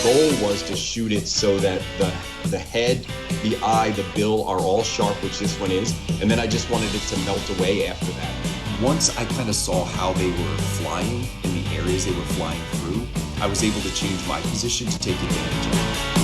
goal was to shoot it so that the head, the eye, the bill are all sharp, which this one is, and then I just wanted it to melt away after that. Once I kind of saw how they were flying in the areas they were flying through, I was able to change my position to take advantage of it.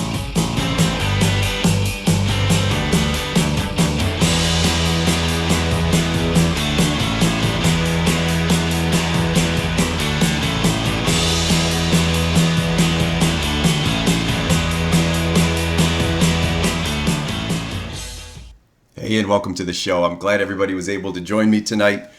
Hey, and welcome to the show. I'm glad everybody was able to join me tonight.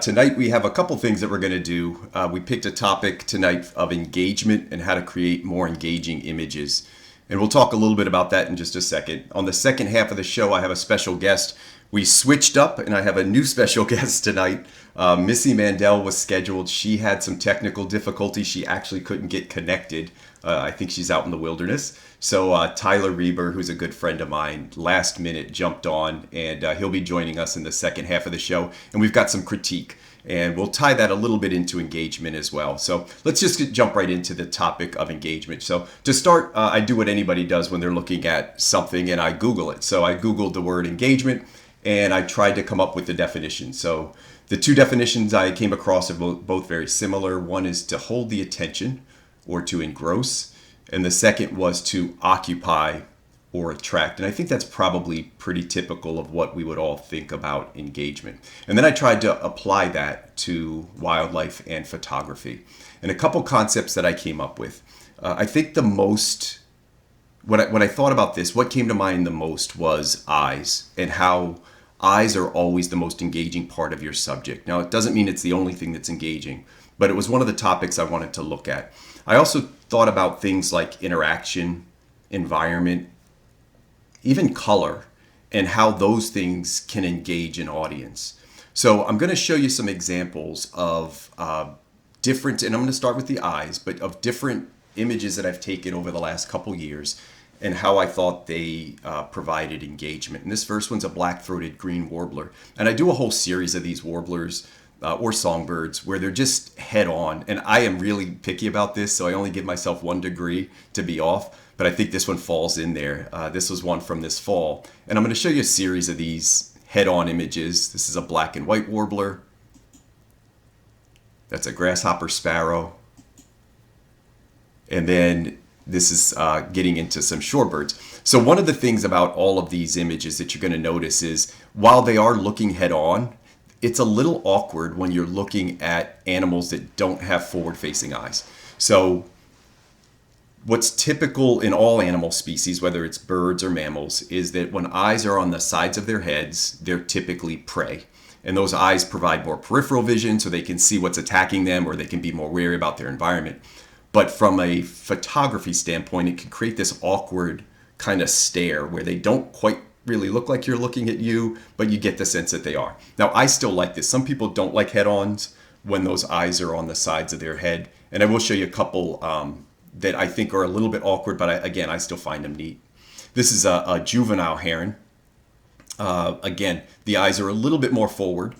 Tonight we have a couple things that we're going to do. We picked a topic tonight of engagement and how to create more engaging images. And we'll talk a little bit about that in just a second. On the second half of the show, I have a special guest. We switched up and I have a new special guest tonight. Missy Mandel was scheduled. She had some technical difficulties. She actually couldn't get connected. I think she's out in the wilderness. So Tyler Reber, who's a good friend of mine, last minute jumped on, and he'll be joining us in the second half of the show. And we've got some critique, and we'll tie that a little bit into engagement as well. So let's just jump right into the topic of engagement. So to start, I do what anybody does when they're looking at something, and I Google it. So I Googled the word engagement, and I tried to come up with the definition. So the two definitions I came across are both very similar. One is to hold the attention or to engross, and the second was to occupy or attract. And I think that's probably pretty typical of what we would all think about engagement. And then I tried to apply that to wildlife and photography. And a couple concepts that I came up with. I think the most, when I thought about this, what came to mind the most was eyes, and how eyes are always the most engaging part of your subject. Now, it doesn't mean it's the only thing that's engaging, but it was one of the topics I wanted to look at. I also thought about things like interaction, environment, even color, and how those things can engage an audience. So I'm going to show you some examples of different, and I'm going to start with the eyes, but of different images that I've taken over the last couple years and how I thought they provided engagement. And this first one's a black-throated green warbler. And I do a whole series of these warblers or songbirds where they're just head on. And I am really picky about this, so I only give myself 1 degree to be off. But I think this one falls in there. This was one from this fall. And I'm going to show you a series of these head-on images. This is a black and white warbler. That's a grasshopper sparrow. And then this is getting into some shorebirds. So one of the things about all of these images that you're going to notice is while they are looking head-on, it's a little awkward when you're looking at animals that don't have forward-facing eyes. So what's typical in all animal species, whether it's birds or mammals, is that when eyes are on the sides of their heads, they're typically prey. And those eyes provide more peripheral vision so they can see what's attacking them, or they can be more wary about their environment. But from a photography standpoint, it can create this awkward kind of stare where they don't quite really look like you're looking at you, but you get the sense that they are. Now, I still like this. Some people don't like head-ons when those eyes are on the sides of their head. And I will show you a couple that I think are a little bit awkward, but again, I still find them neat. This is a juvenile heron. Again, the eyes are a little bit more forward.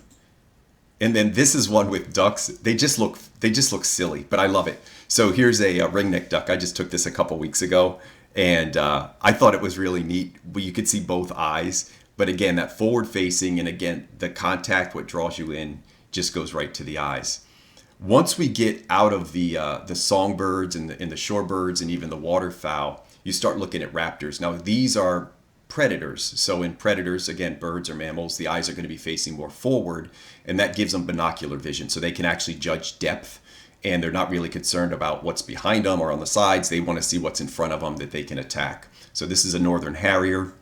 And then this is one with ducks. They just look silly, but I love it. So here's a ringneck duck. I just took this a couple weeks ago, and I thought it was really neat. You could see both eyes, but again, that forward facing, and again, the contact, what draws you in, just goes right to the eyes. Once we get out of the songbirds and the shorebirds and even the waterfowl, you start looking at raptors. Now, these are predators. So in predators, again, birds or mammals, the eyes are going to be facing more forward, and that gives them binocular vision. So they can actually judge depth, and they're not really concerned about what's behind them or on the sides. They want to see what's in front of them that they can attack. So this is a northern harrier.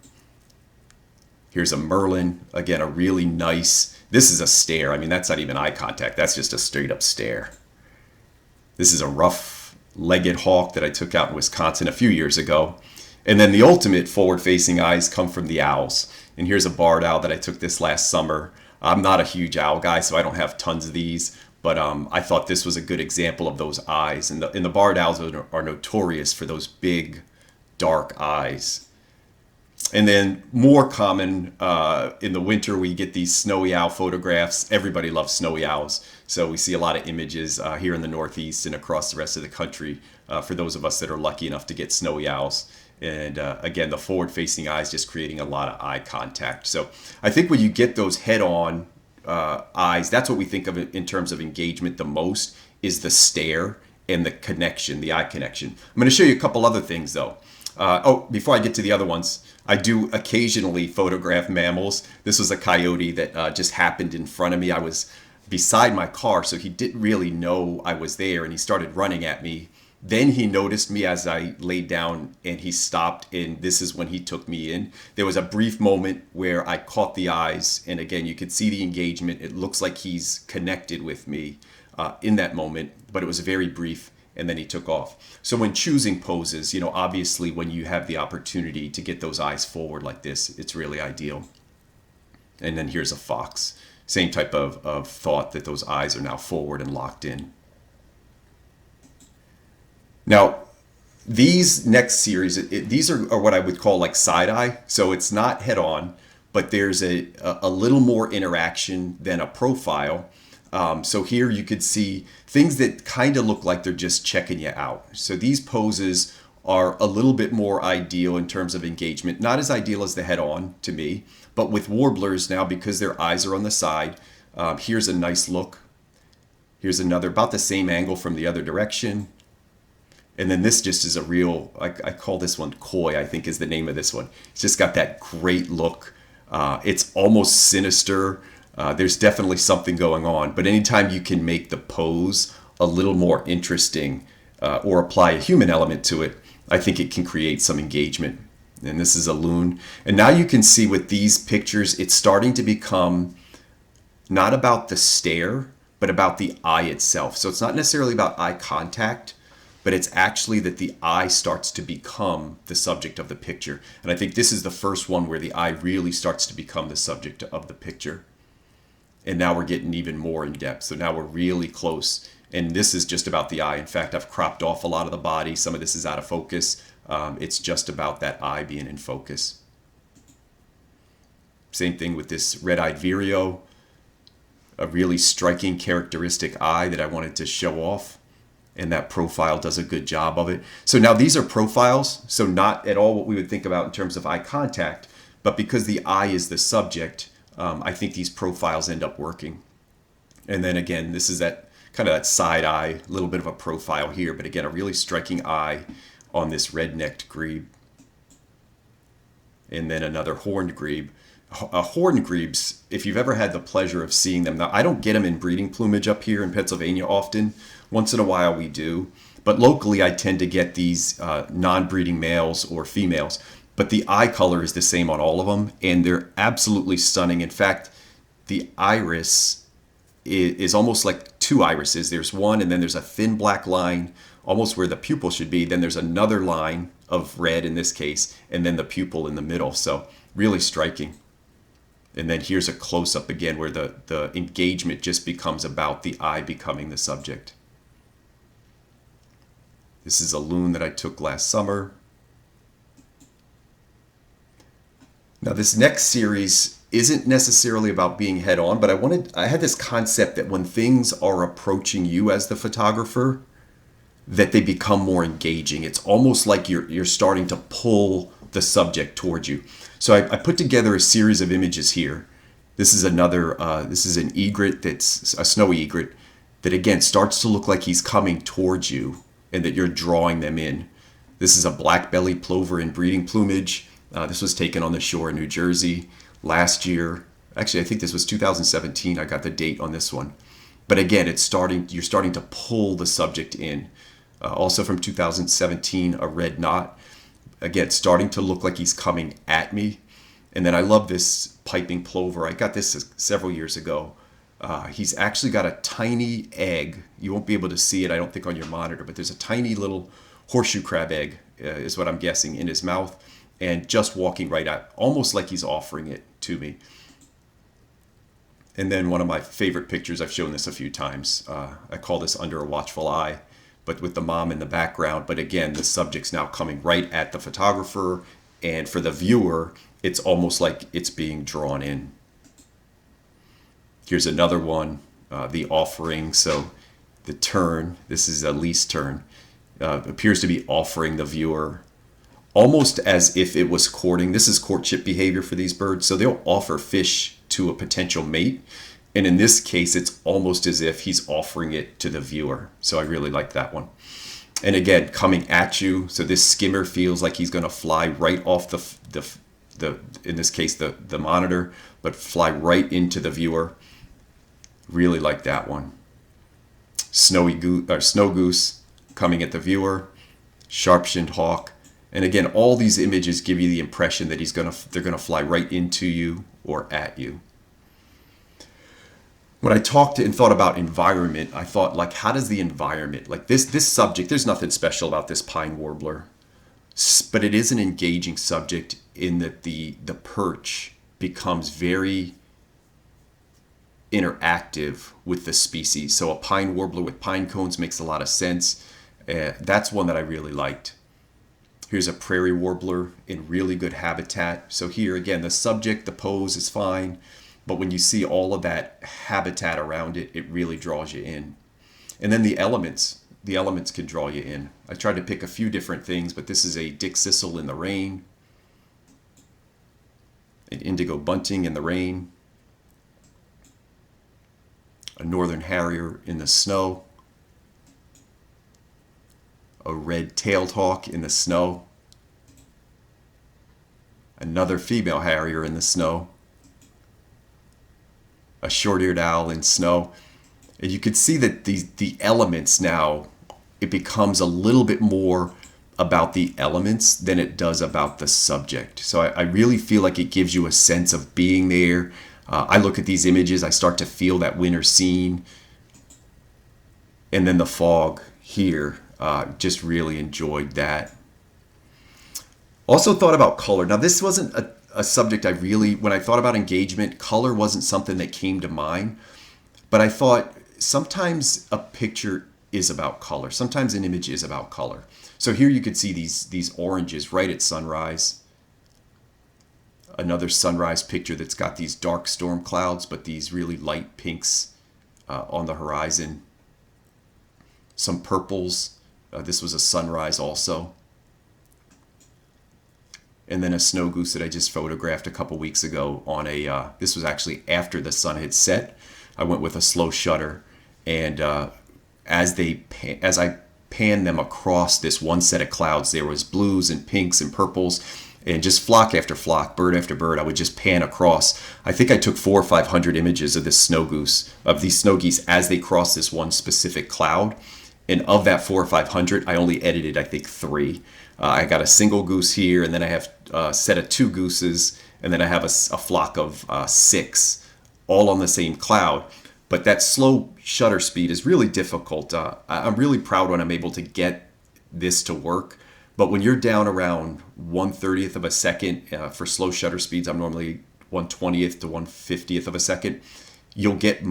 Here's a merlin. Again, a really nice, this is a stare. I mean, that's not even eye contact. That's just a straight up stare. This is a rough-legged hawk that I took out in Wisconsin a few years ago. And then the ultimate forward-facing eyes come from the owls. And here's a barred owl that I took this last summer. I'm not a huge owl guy, so I don't have tons of these. But I thought this was a good example of those eyes. And the barred owls are notorious for those big, dark eyes. And then more common in the winter, we get these snowy owl photographs. Everybody loves snowy owls. So we see a lot of images here in the Northeast and across the rest of the country for those of us that are lucky enough to get snowy owls. And again, the forward-facing eyes just creating a lot of eye contact. So I think when you get those head-on eyes, that's what we think of in terms of engagement the most, is the stare and the connection, the eye connection. I'm going to show you a couple other things though. Before I get to the other ones, I do occasionally photograph mammals. This was a coyote that just happened in front of me. I was beside my car, so he didn't really know I was there, and he started running at me. Then he noticed me as I laid down, and he stopped, and this is when he took me in. There was a brief moment where I caught the eyes, and again, you could see the engagement. It looks like he's connected with me in that moment, but it was very brief, and then he took off. So when choosing poses, obviously when you have the opportunity to get those eyes forward like this, it's really ideal. And then here's a fox. Same type of thought, that those eyes are now forward and locked in. Now, these next series, these are what I would call like side eye. So it's not head on, but there's a little more interaction than a profile. So here you could see things that kind of look like they're just checking you out. So these poses are a little bit more ideal in terms of engagement. Not as ideal as the head on to me, but with warblers now, because their eyes are on the side, here's a nice look. Here's another, about the same angle from the other direction. And then this just is a real, I call this one Coy, I think is the name of this one. It's just got that great look. It's almost sinister. There's definitely something going on. But anytime you can make the pose a little more interesting or apply a human element to it, I think it can create some engagement. And this is a loon. And now you can see with these pictures, it's starting to become not about the stare, but about the eye itself. So it's not necessarily about eye contact, but it's actually that the eye starts to become the subject of the picture. And I think this is the first one where the eye really starts to become the subject of the picture. And now we're getting even more in depth. So now we're really close. And this is just about the eye. In fact, I've cropped off a lot of the body. Some of this is out of focus. It's just about that eye being in focus. Same thing with this red-eyed vireo. A really striking characteristic eye that I wanted to show off. And that profile does a good job of it. So now these are profiles. So not at all what we would think about in terms of eye contact. But because the eye is the subject, I think these profiles end up working. And then again, this is that kind of that side eye, a little bit of a profile here, but again, a really striking eye on this red-necked grebe. And then another horned grebe. Horned grebes, if you've ever had the pleasure of seeing them, now I don't get them in breeding plumage up here in Pennsylvania often. Once in a while we do. But locally I tend to get these non-breeding males or females. But the eye color is the same on all of them, and they're absolutely stunning. In fact, the iris is almost like two irises. There's one, and then there's a thin black line, almost where the pupil should be. Then there's another line of red in this case, and then the pupil in the middle. So really striking. And then here's a close-up again where the engagement just becomes about the eye becoming the subject. This is a loon that I took last summer. Now this next series isn't necessarily about being head on, but I had this concept that when things are approaching you as the photographer, that they become more engaging. It's almost like you're starting to pull the subject towards you. So I put together a series of images here. This is this is an egret, that's a snowy egret, that again starts to look like he's coming towards you and that you're drawing them in. This is a black-bellied plover in breeding plumage. This was taken on the shore in New Jersey last year. Actually, I think this was 2017. I got the date on this one. But again, you're starting to pull the subject in. Also from 2017, a red knot. Again, starting to look like he's coming at me. And then I love this piping plover. I got this several years ago. He's actually got a tiny egg. You won't be able to see it, I don't think, on your monitor, but there's a tiny little horseshoe crab egg, is what I'm guessing, in his mouth. And just walking right out, almost like he's offering it to me. And then one of my favorite pictures, I've shown this a few times. I call this Under a Watchful Eye, but with the mom in the background. But again, the subject's now coming right at the photographer, And for the viewer, it's almost like it's being drawn in. Here's another one, the offering. So the turn, this is a lease turn, appears to be offering the viewer almost as if it was courting. This is courtship behavior for these birds. So they'll offer fish to a potential mate. And in this case, it's almost as if he's offering it to the viewer. So I really like that one. And again, coming at you. So this skimmer feels like he's going to fly right off the in this case, the monitor, but fly right into the viewer. Really like that one. Snow goose coming at the viewer. Sharp-shinned hawk. And again, all these images give you the impression that they're gonna fly right into you or at you. When I talked and thought about environment, I thought, like, how does the environment, like this subject, there's nothing special about this pine warbler, but it is an engaging subject in that the perch becomes very interactive with the species. So a pine warbler with pine cones makes a lot of sense. That's one that I really liked. Here's a prairie warbler in really good habitat. So here again, the subject, the pose is fine, but when you see all of that habitat around it, it really draws you in. And then the elements can draw you in. I tried to pick a few different things, but this is a Dick Sissel in the rain, an indigo bunting in the rain, a northern harrier in the snow, a red-tailed hawk in the snow, another female harrier in the snow, a short-eared owl in snow. And you could see that the elements now, it becomes a little bit more about the elements than it does about the subject. So I really feel like it gives you a sense of being there. I look at these images, I start to feel that winter scene. And then the fog here, just really enjoyed that. Also thought about color. Now this wasn't a subject when I thought about engagement, color wasn't something that came to mind. But I thought sometimes a picture is about color. Sometimes an image is about color. So here you could see these oranges right at sunrise. Another sunrise picture that's got these dark storm clouds, but these really light pinks on the horizon. Some purples. This was a sunrise also. And then a snow goose that I just photographed a couple weeks ago on this was actually after the sun had set. I went with a slow shutter, and as I panned them across this one set of clouds, there was blues and pinks and purples, and just flock after flock, bird after bird, I would just pan across. I think I took 400 or 500 images of this snow goose, of these snow geese as they crossed this one specific cloud. And of that 400 or 500, I only edited, I think, 3. I got a single goose here, and then I have a set of 2 gooses, and then I have a flock of 6, all on the same cloud. But that slow shutter speed is really difficult. I'm really proud when I'm able to get this to work. But when you're down around 1/30th of a second for slow shutter speeds, I'm normally 1/20th to 1/50th of a second, you'll get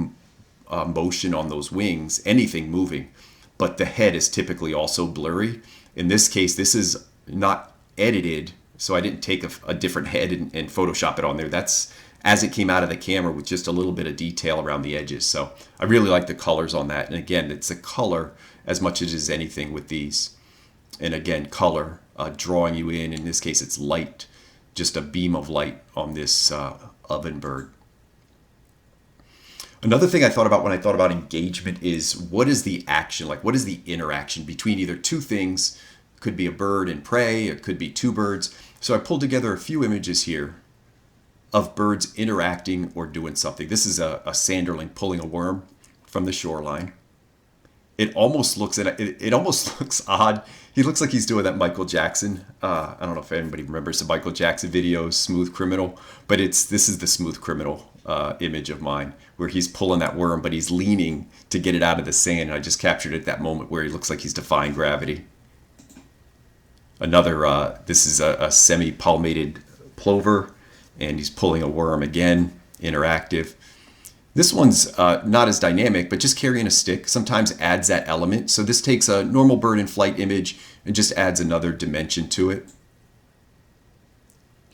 motion on those wings, anything moving. But the head is typically also blurry. In this case, this is not edited, so I didn't take a different head and Photoshop it on there. That's as it came out of the camera with just a little bit of detail around the edges. So I really like the colors on that. And again, it's a color as much as it is anything with these. And again, color drawing you in. In this case, it's light, just a beam of light on this oven bird. Another thing I thought about when I thought about engagement is what is the action, like what is the interaction between either two things? It could be a bird and prey, it could be 2 birds. So I pulled together a few images here of birds interacting or doing something. This is a sanderling pulling a worm from the shoreline. It almost looks odd. He looks like he's doing that Michael Jackson. I don't know if anybody remembers the Michael Jackson video, Smooth Criminal, but this is the Smooth Criminal image of mine where he's pulling that worm, but he's leaning to get it out of the sand. And I just captured it at that moment where he looks like he's defying gravity. Another, this is a semi-palmated plover, and he's pulling a worm again, interactive. This one's not as dynamic, but just carrying a stick sometimes adds that element. So this takes a normal bird in flight image and just adds another dimension to it.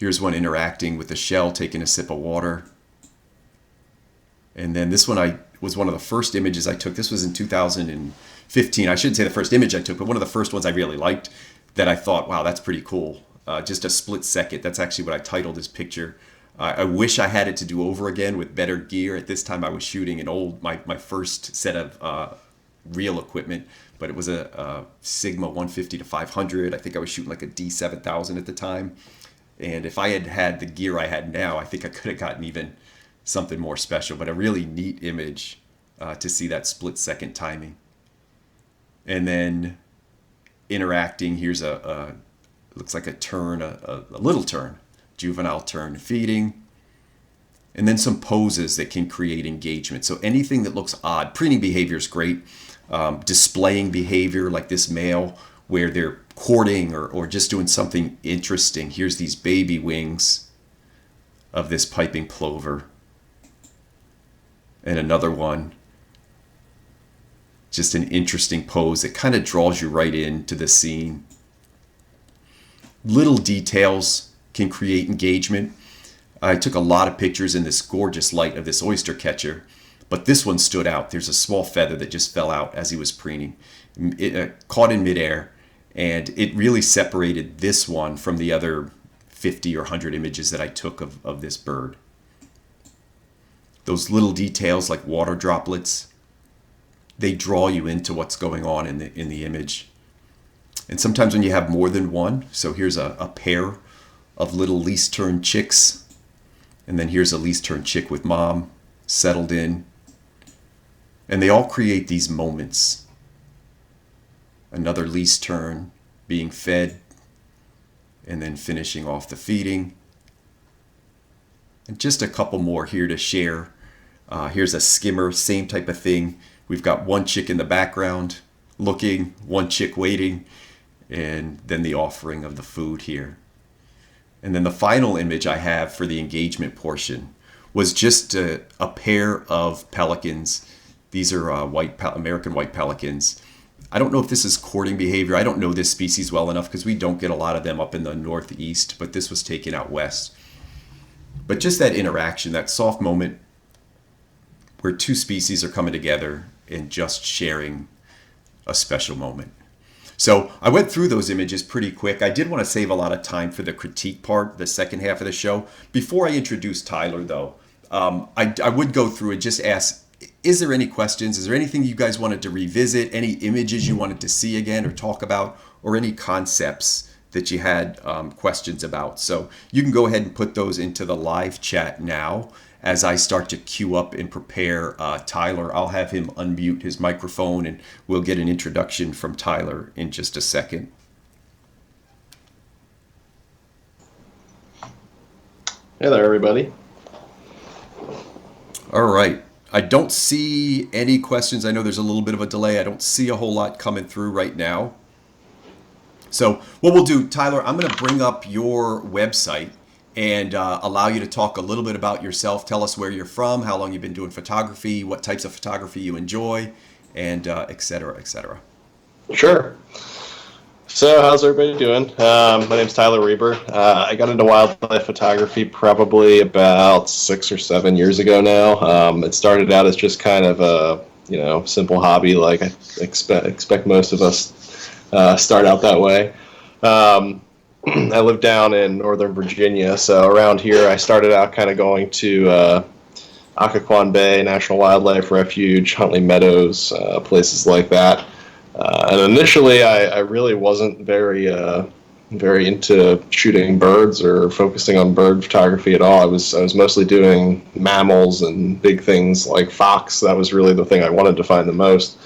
Here's one interacting with the shell, taking a sip of water. And then this one was one of the first images I took. This was in 2015. I shouldn't say the first image I took, but one of the first ones I really liked that I thought, wow, that's pretty cool. Just a split second. That's actually what I titled this picture. I wish I had it to do over again with better gear. At this time I was shooting my first set of real equipment, but it was a Sigma 150 to 500. I think I was shooting like a D7000 at the time. And if I had had the gear I had now, I think I could have gotten even something more special, but a really neat image to see that split second timing. And then interacting, here's looks like a turn, a little turn, juvenile turn, feeding, and then some poses that can create engagement. So anything that looks odd, preening behavior is great. Displaying behavior like this male where they're courting or just doing something interesting. Here's these baby wings of this piping plover. And another one, just an interesting pose that kind of draws you right into the scene. Little details can create engagement. I took a lot of pictures in this gorgeous light of this oyster catcher, but this one stood out. There's a small feather that just fell out as he was preening. It caught in midair, and it really separated this one from the other 50 or 100 images that I took of this bird. Those little details like water droplets, they draw you into what's going on in the image. And sometimes when you have more than one, so here's a pair of little least-turned chicks, and then here's a least-turned chick with mom settled in, and they all create these moments. Another least turn being fed, and then finishing off the feeding. And just a couple more here to share. Here's a skimmer, same type of thing. We've got one chick in the background looking, one chick waiting, and then the offering of the food here. And then the final image I have for the engagement portion was just a pair of pelicans. These are American white pelicans. I don't know if this is courting behavior. I don't know this species well enough because we don't get a lot of them up in the Northeast, but this was taken out west. But just that interaction, that soft moment where two species are coming together and just sharing a special moment. So I went through those images pretty quick. I did want to save a lot of time for the critique part, the second half of the show. Before I introduce Tyler, though, I would go through and just ask, is there any questions? Is there anything you guys wanted to revisit? Any images you wanted to see again or talk about? Or any concepts that you had questions about? So you can go ahead and put those into the live chat now. As I start to queue up and prepare Tyler, I'll have him unmute his microphone and we'll get an introduction from Tyler in just a second. Hey there, everybody. All right. I don't see any questions. I know there's a little bit of a delay. I don't see a whole lot coming through right now. So what we'll do, Tyler, I'm going to bring up your website and allow you to talk a little bit about yourself. Tell us where you're from, how long you've been doing photography, what types of photography you enjoy, and et cetera, et cetera. Sure. So how's everybody doing? My name's Tyler Reber. I got into wildlife photography probably about 6 or 7 years ago now. It started out as just kind of a simple hobby, like I expect most of us start out that way. I live down in Northern Virginia, so around here I started out kind of going to Occoquan Bay National Wildlife Refuge, Huntley Meadows, places like that. And initially I really wasn't very into shooting birds or focusing on bird photography at all. I was mostly doing mammals and big things like fox. That was really the thing I wanted to find the most.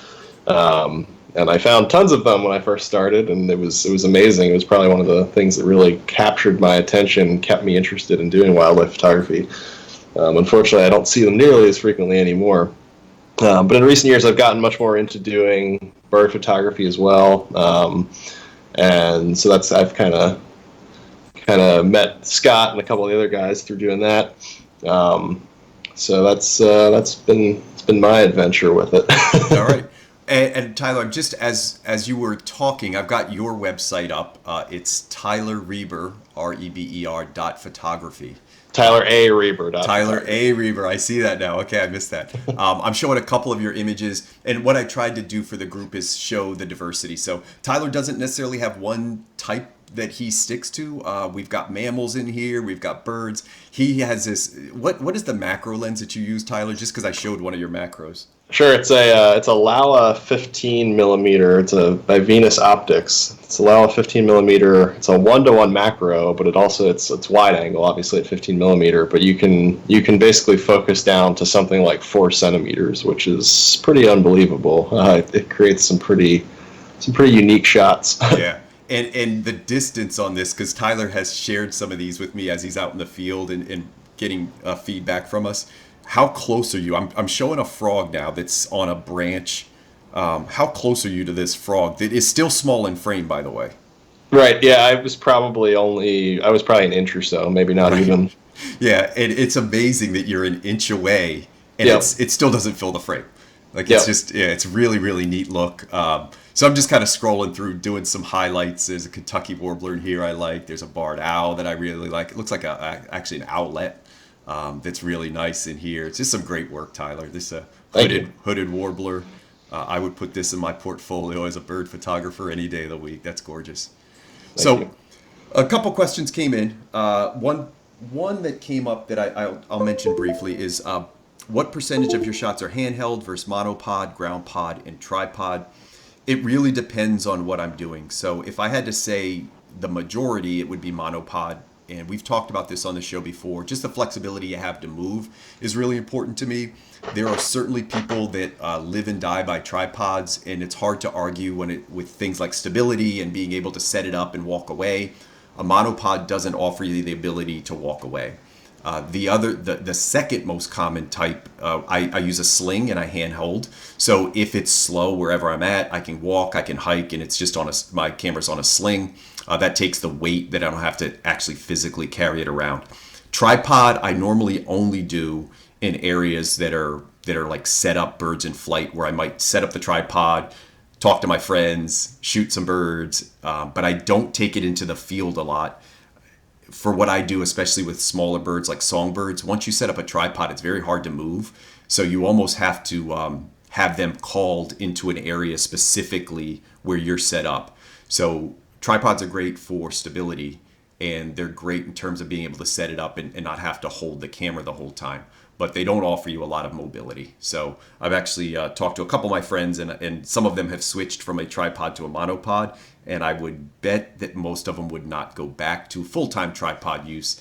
And I found tons of them when I first started, and it was amazing. It was probably one of the things that really captured my attention and kept me interested in doing wildlife photography. Unfortunately, I don't see them nearly as frequently anymore. But in recent years, I've gotten much more into doing bird photography as well. And so I've kind of met Scott and a couple of the other guys through doing that. So that's been my adventure with it. All right. And Tyler, just as you were talking, I've got your website up. It's Tyler Reber, Reber .photography. Tyler A. Reber. Tyler A. Reber. I see that now. Okay, I missed that. I'm showing a couple of your images, and what I tried to do for the group is show the diversity. So Tyler doesn't necessarily have one type that he sticks to. We've got mammals in here. We've got birds. He has this. What is the macro lens that you use, Tyler? Just because I showed one of your macros. Sure, it's a Laowa 15 millimeter. It's by Venus Optics. It's a Laowa 15 millimeter. It's a 1-to-1 macro, but it's wide angle, obviously at 15 millimeter. But you can basically focus down to something like 4 centimeters, which is pretty unbelievable. It creates some pretty unique shots. Yeah. And the distance on this, because Tyler has shared some of these with me as he's out in the field and getting feedback from us. How close are you? I'm showing a frog now that's on a branch. How close are you to this frog? That is still small in frame, by the way. Right. Yeah, I was probably an inch or so, maybe not even. Yeah, and it's amazing that you're an inch away, and Yep. it still doesn't fill the frame. Like it's just it's really really neat look. So I'm just kind of scrolling through, doing some highlights. There's a Kentucky warbler in here I like. There's a barred owl that I really like. It looks like actually an owlet. That's really nice in here. It's just some great work, Tyler. This hooded warbler. I would put this in my portfolio as a bird photographer any day of the week. That's gorgeous. Thank you. A couple questions came in. One that came up that I'll mention briefly is what percentage of your shots are handheld versus monopod, ground pod, and tripod? It really depends on what I'm doing. So if I had to say the majority, it would be monopod. And we've talked about this on the show before. Just the flexibility you have to move is really important to me. There are certainly people that live and die by tripods, and it's hard to argue with things like stability and being able to set it up and walk away. A monopod doesn't offer you the ability to walk away. The second most common type, I use a sling and I handhold. So if it's slow wherever I'm at, I can walk, I can hike, and it's just my camera's on a sling. That takes the weight that I don't have to actually physically carry it around. Tripod, I normally only do in areas that are like set up birds in flight, where I might set up the tripod, talk to my friends, shoot some birds, but I don't take it into the field a lot. For what I do, especially with smaller birds like songbirds, once you set up a tripod, it's very hard to move. So you almost have to have them called into an area specifically where you're set up. So tripods are great for stability, and they're great in terms of being able to set it up and not have to hold the camera the whole time. But they don't offer you a lot of mobility. So I've actually talked to a couple of my friends, and some of them have switched from a tripod to a monopod, and I would bet that most of them would not go back to full-time tripod use,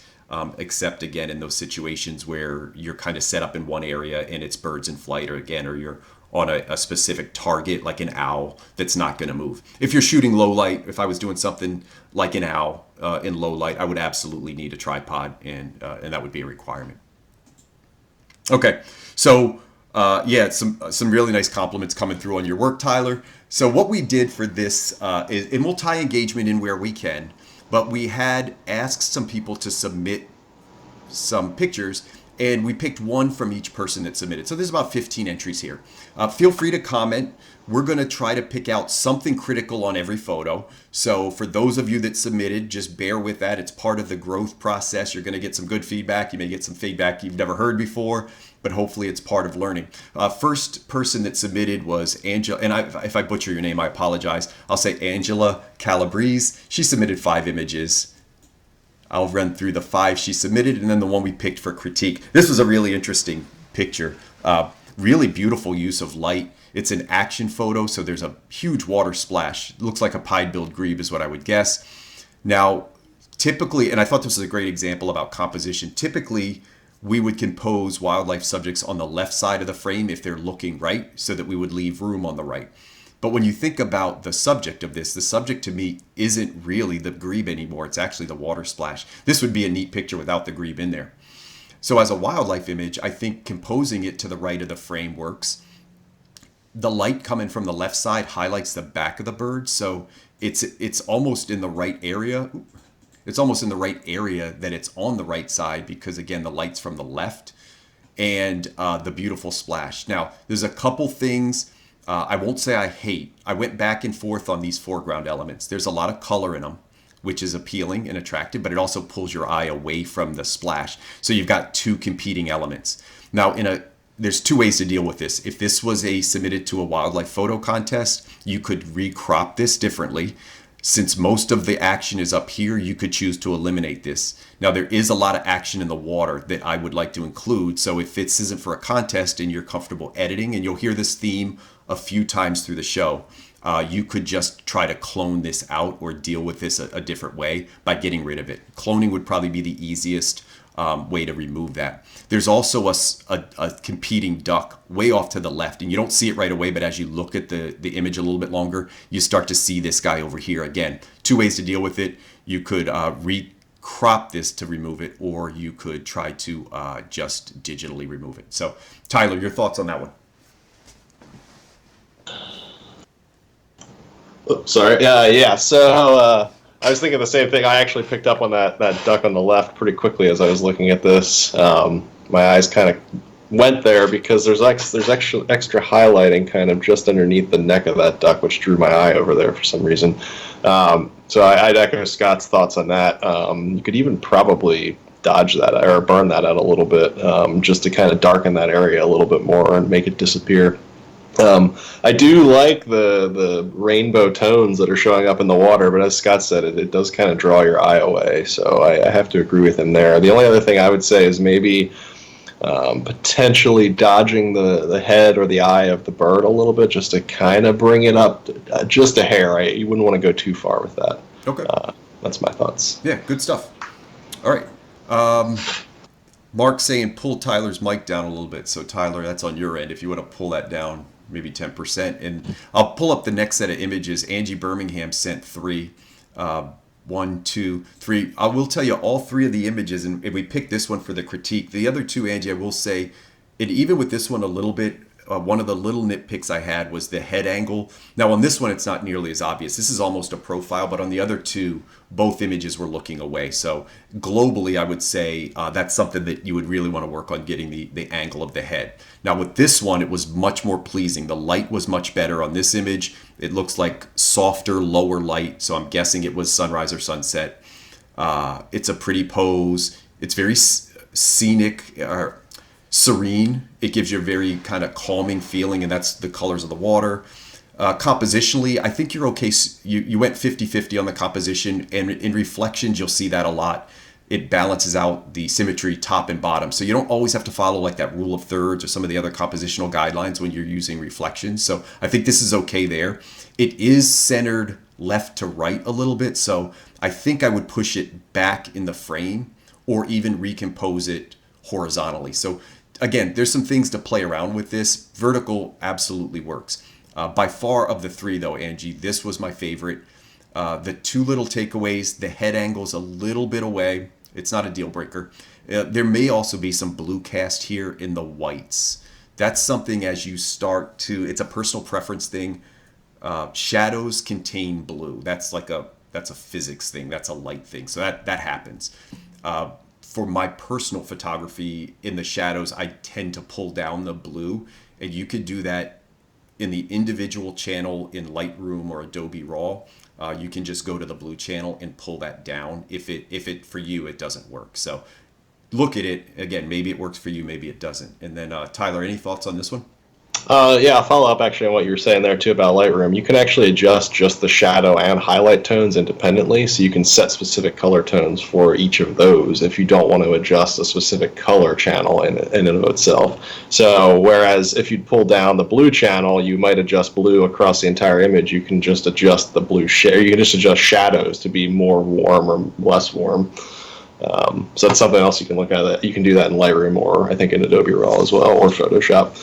except again in those situations where you're kind of set up in one area and it's birds in flight, or you're on a specific target like an owl that's not going to move. If you're shooting low light, if I was doing something like an owl in low light, I would absolutely need a tripod, and that would be a requirement. Okay, so some really nice compliments coming through on your work, Tyler. So what we did for this is, and we'll tie engagement in where we can, but we had asked some people to submit some pictures, and we picked one from each person that submitted. So there's about 15 entries here. Feel free to comment. We're going to try to pick out something critical on every photo. So for those of you that submitted, just bear with that. It's part of the growth process. You're going to get some good feedback. You may get some feedback you've never heard before, but hopefully it's part of learning. First person that submitted was Angela, and if I butcher your name, I apologize. I'll say Angela Calabrese. She submitted 5 images. I'll run through the 5 she submitted, and then the one we picked for critique. This was a really interesting picture. Really beautiful use of light. It's an action photo, so there's a huge water splash. It looks like a pied-billed grebe is what I would guess. Now, typically, and I thought this was a great example about composition, typically we would compose wildlife subjects on the left side of the frame if they're looking right, so that we would leave room on the right. But when you think about the subject of this, the subject to me isn't really the grebe anymore. It's actually the water splash. This would be a neat picture without the grebe in there. So as a wildlife image, I think composing it to the right of the frame works. The light coming from the left side highlights the back of the bird, so it's almost in the right area. It's almost in the right area that it's on the right side, because again, the light's from the left, and the beautiful splash. Now, there's a couple things I won't say I hate. I went back and forth on these foreground elements. There's a lot of color in them, which is appealing and attractive, but it also pulls your eye away from the splash. So you've got two competing elements. Now, there's two ways to deal with this. If this was submitted to a wildlife photo contest, you could recrop this differently. Since most of the action is up here, you could choose to eliminate this. Now, there is a lot of action in the water that I would like to include. So if this isn't for a contest and you're comfortable editing, and you'll hear this theme a few times through the show, you could just try to clone this out or deal with this a different way by getting rid of it. Cloning would probably be the easiest way to remove that. There's also a competing duck way off to the left, and you don't see it right away, but as you look at the image a little bit longer, you start to see this guy over here. Again, two ways to deal with it. You could recrop this to remove it, or you could try to just digitally remove it. So, Tyler, your thoughts on that one? Oops, sorry. Yeah. So I was thinking the same thing. I actually picked up on that duck on the left pretty quickly as I was looking at this. My eyes kind of went there because there's extra highlighting kind of just underneath the neck of that duck, which drew my eye over there for some reason. So I'd echo Scott's thoughts on that. You could even probably dodge that or burn that out a little bit, just to kind of darken that area a little bit more and make it disappear. I do like the rainbow tones that are showing up in the water, but as Scott said, it does kind of draw your eye away. So I have to agree with him there. The only other thing I would say is maybe potentially dodging the head or the eye of the bird a little bit, just to kind of bring it up just a hair. You wouldn't want to go too far with that. Okay. That's my thoughts. Yeah, good stuff. All right. Mark's saying pull Tyler's mic down a little bit. So Tyler, that's on your end. If you want to pull that down, maybe 10%. And I'll pull up the next set of images. Angie Birmingham sent 3. 1, 2, 3. I will tell you all 3 of the images, and we picked this one for the critique. The other 2, Angie, I will say, and even with this one a little bit, one of the little nitpicks I had was the head angle. Now on this one, it's not nearly as obvious. This is almost a profile, but on the other 2, both images were looking away. So globally, I would say that's something that you would really want to work on, getting the angle of the head. Now with this one, it was much more pleasing. The light was much better on this image. It looks like softer, lower light. So I'm guessing it was sunrise or sunset. It's a pretty pose. It's very scenic, serene. It gives you a very kind of calming feeling, and that's the colors of the water. Compositionally, I think you're okay. You went 50-50 on the composition, and in reflections, you'll see that a lot. It balances out the symmetry top and bottom. So you don't always have to follow like that rule of thirds or some of the other compositional guidelines when you're using reflections. So I think this is okay there. It is centered left to right a little bit. So I think I would push it back in the frame or even recompose it horizontally. So again, there's some things to play around with this. Vertical absolutely works. By far of the 3 though, Angie, this was my favorite. The 2 little takeaways, the head angle's a little bit away. It's not a deal breaker. There may also be some blue cast here in the whites. That's something as you start to, it's a personal preference thing. Shadows contain blue. That's a physics thing. That's a light thing. So that happens. For my personal photography in the shadows, I tend to pull down the blue, and you could do that in the individual channel in Lightroom or Adobe Raw. You can just go to the blue channel and pull that down if it for you it doesn't work. So look at it again. Maybe it works for you, maybe it doesn't. And then Tyler, any thoughts on this one? Yeah, I'll follow up actually on what you were saying there too about Lightroom. You can actually adjust just the shadow and highlight tones independently, so you can set specific color tones for each of those if you don't want to adjust a specific color channel in and of itself. So whereas if you pull down the blue channel, you might adjust blue across the entire image. You can just adjust the blue shade. You can just adjust shadows to be more warm or less warm. So that's something else you can look at. You can do that in Lightroom or I think in Adobe Raw as well, or Photoshop.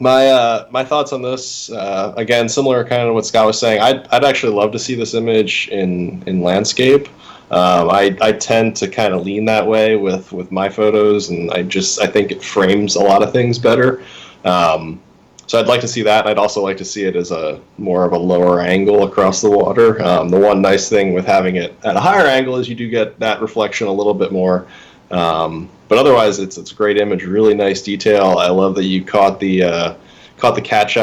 My thoughts on this, again, similar kind of what Scott was saying. I'd actually love to see this image in landscape. I tend to kind of lean that way with my photos, and I think it frames a lot of things better. So I'd like to see that, and I'd also like to see it as a more of a lower angle across the water. The one nice thing with having it at a higher angle is you do get that reflection a little bit more. But otherwise, it's a great image, really nice detail. I love that you caught the caught the catch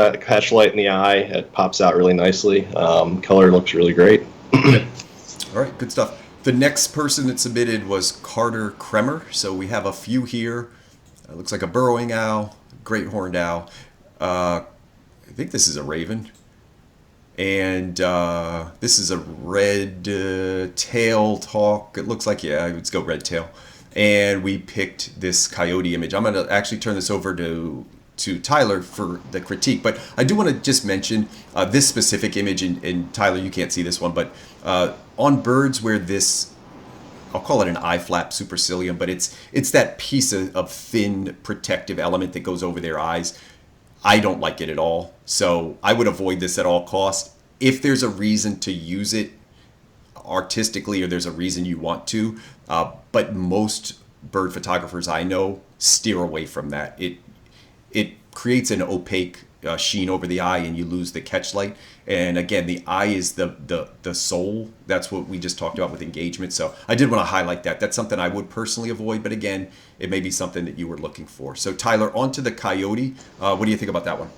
light in the eye. It pops out really nicely. Color looks really great. Yep. All right, good stuff. The next person that submitted was Carter Kremer. So we have a few here. Looks like a burrowing owl, great horned owl. I think this is a raven. And this is a red-tailed hawk. It looks like, yeah, let's go red tail. And we picked this coyote image. I'm going to actually turn this over to Tyler for the critique. But I do want to just mention this specific image, and Tyler, you can't see this one, but on birds where this, I'll call it an eye flap supercilium, but it's that piece of thin protective element that goes over their eyes. I don't like it at all. So I would avoid this at all costs. If there's a reason to use it artistically or there's a reason you want to, but most bird photographers I know steer away from that. It creates an opaque sheen over the eye and you lose the catch light. And again, the eye is the soul. That's what we just talked about with engagement. So I did want to highlight that. That's something I would personally avoid, but again, it may be something that you were looking for. So Tyler, on to the coyote. What do you think about that one?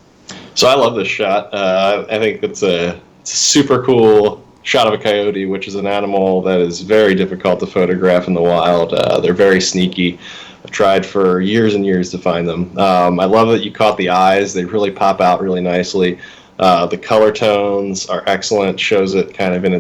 So I love this shot. I think it's a super cool shot of a coyote, which is an animal that is very difficult to photograph in the wild. They're very sneaky. I've tried for years and years to find them. I love that you caught the eyes. They really pop out really nicely. The color tones are excellent. Shows it kind of in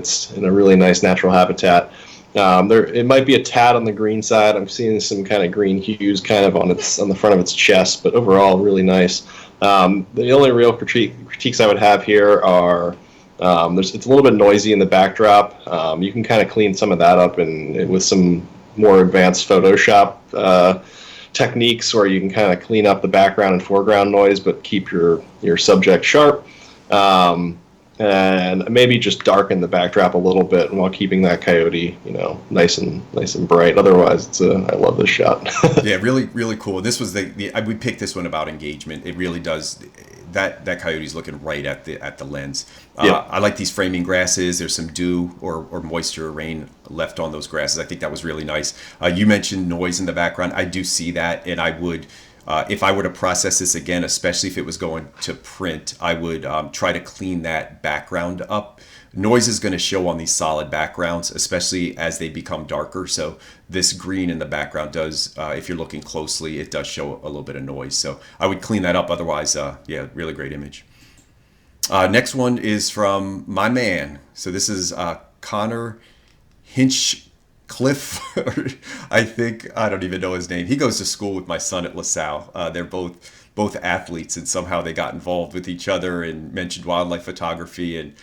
a really nice natural habitat. It might be a tad on the green side. I'm seeing some kind of green hues kind of on the front of its chest, but overall really nice. The only real critiques I would have here are it's a little bit noisy in the backdrop. You can kind of clean some of that up and with some more advanced Photoshop techniques where you can kind of clean up the background and foreground noise, but keep your subject sharp. And maybe just darken the backdrop a little bit while keeping that coyote, nice and bright. Otherwise, I love this shot. Yeah, really, really cool. This was we picked this one about engagement. It really does. That coyote's looking right at the lens. Yeah. I like these framing grasses. There's some dew or moisture or rain left on those grasses. I think that was really nice. You mentioned noise in the background. I do see that, and I would. If I were to process this again, especially if it was going to print, I would try to clean that background up. Noise is going to show on these solid backgrounds, especially as they become darker. So this green in the background does, if you're looking closely, it does show a little bit of noise. So I would clean that up. Otherwise, yeah, really great image. Next one is from my man. So this is Connor Hinchcliffe. I don't even know his name. He goes to school with my son at LaSalle. They're both athletes, and somehow they got involved with each other and mentioned wildlife photography. And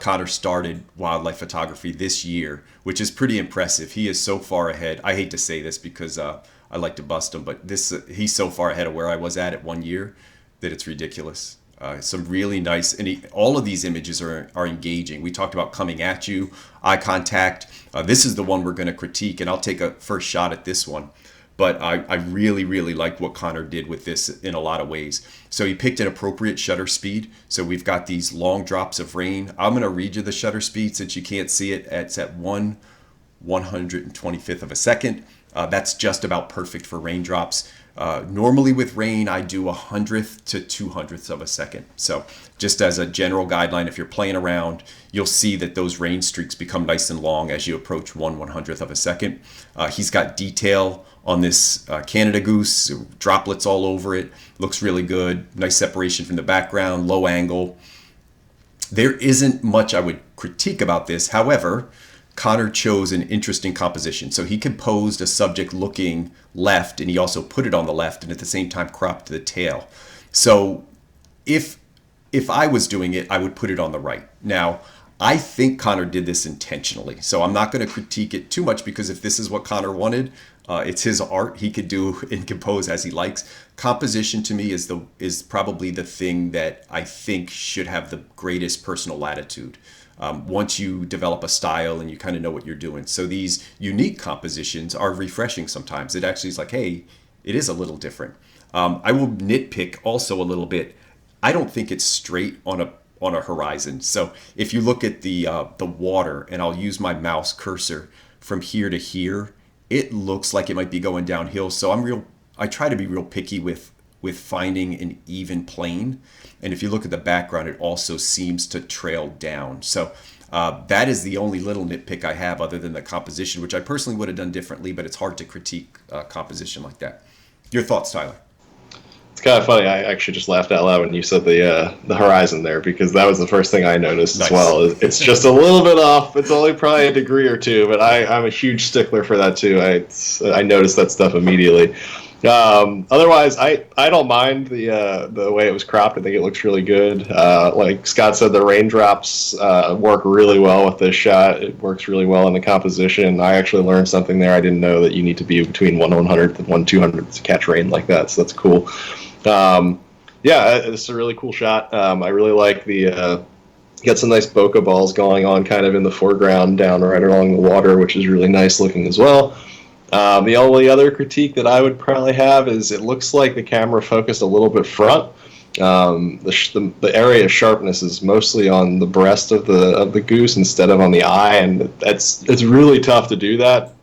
Connor started wildlife photography this year, which is pretty impressive. He is so far ahead. I hate to say this because I like to bust him, but he's so far ahead of where I was at 1 year that it's ridiculous. Some really nice, and all of these images are engaging. We talked about coming at you, eye contact. This is the one we're going to critique, and I'll take a first shot at this one. But I really, really like what Connor did with this in a lot of ways. So he picked an appropriate shutter speed. So we've got these long drops of rain. I'm going to read you the shutter speed since you can't see it. It's at 1/125th of a second. That's just about perfect for raindrops. Normally with rain, I do 100th to 200ths of a second. So just as a general guideline, if you're playing around, you'll see that those rain streaks become nice and long as you approach 1/100th of a second. He's got detail on this Canada goose, droplets all over it. Looks really good. Nice separation from the background, low angle. There isn't much I would critique about this. However, Connor chose an interesting composition. So he composed a subject looking left, and he also put it on the left, and at the same time cropped the tail. So if I was doing it, I would put it on the right. Now, I think Connor did this intentionally. So I'm not going to critique it too much, because if this is what Connor wanted, it's his art. He could do and compose as he likes. Composition to me is probably the thing that I think should have the greatest personal latitude. Once you develop a style and you kind of know what you're doing. So these unique compositions are refreshing sometimes. It actually is like, hey, it is a little different. I will nitpick also a little bit. I don't think it's straight on a horizon. So if you look at the water, and I'll use my mouse cursor from here to here, it looks like it might be going downhill. So I try to be real picky with with finding an even plane. And if you look at the background, it also seems to trail down. So that is the only little nitpick I have other than the composition, which I personally would have done differently, but it's hard to critique composition like that. Your thoughts, Tyler? It's kind of funny. I actually just laughed out loud when you said the horizon there, because that was the first thing I noticed as well. It's just a little bit off. It's only probably a degree or two, but I'm a huge stickler for that too. I noticed that stuff immediately. Otherwise, I don't mind the way it was cropped. I think it looks really good. Like Scott said, the raindrops work really well with this shot. It works really well in the composition. I actually learned something there. I didn't know that you need to be between 1/100th and 1/200th to catch rain like that, so that's cool. Yeah, it's a really cool shot. I really like got some nice bokeh balls going on kind of in the foreground down right along the water, which is really nice looking as well. The only other critique that I would probably have is it looks like the camera focused a little bit front. The area of sharpness is mostly on the breast of the goose instead of on the eye, and it's really tough to do that.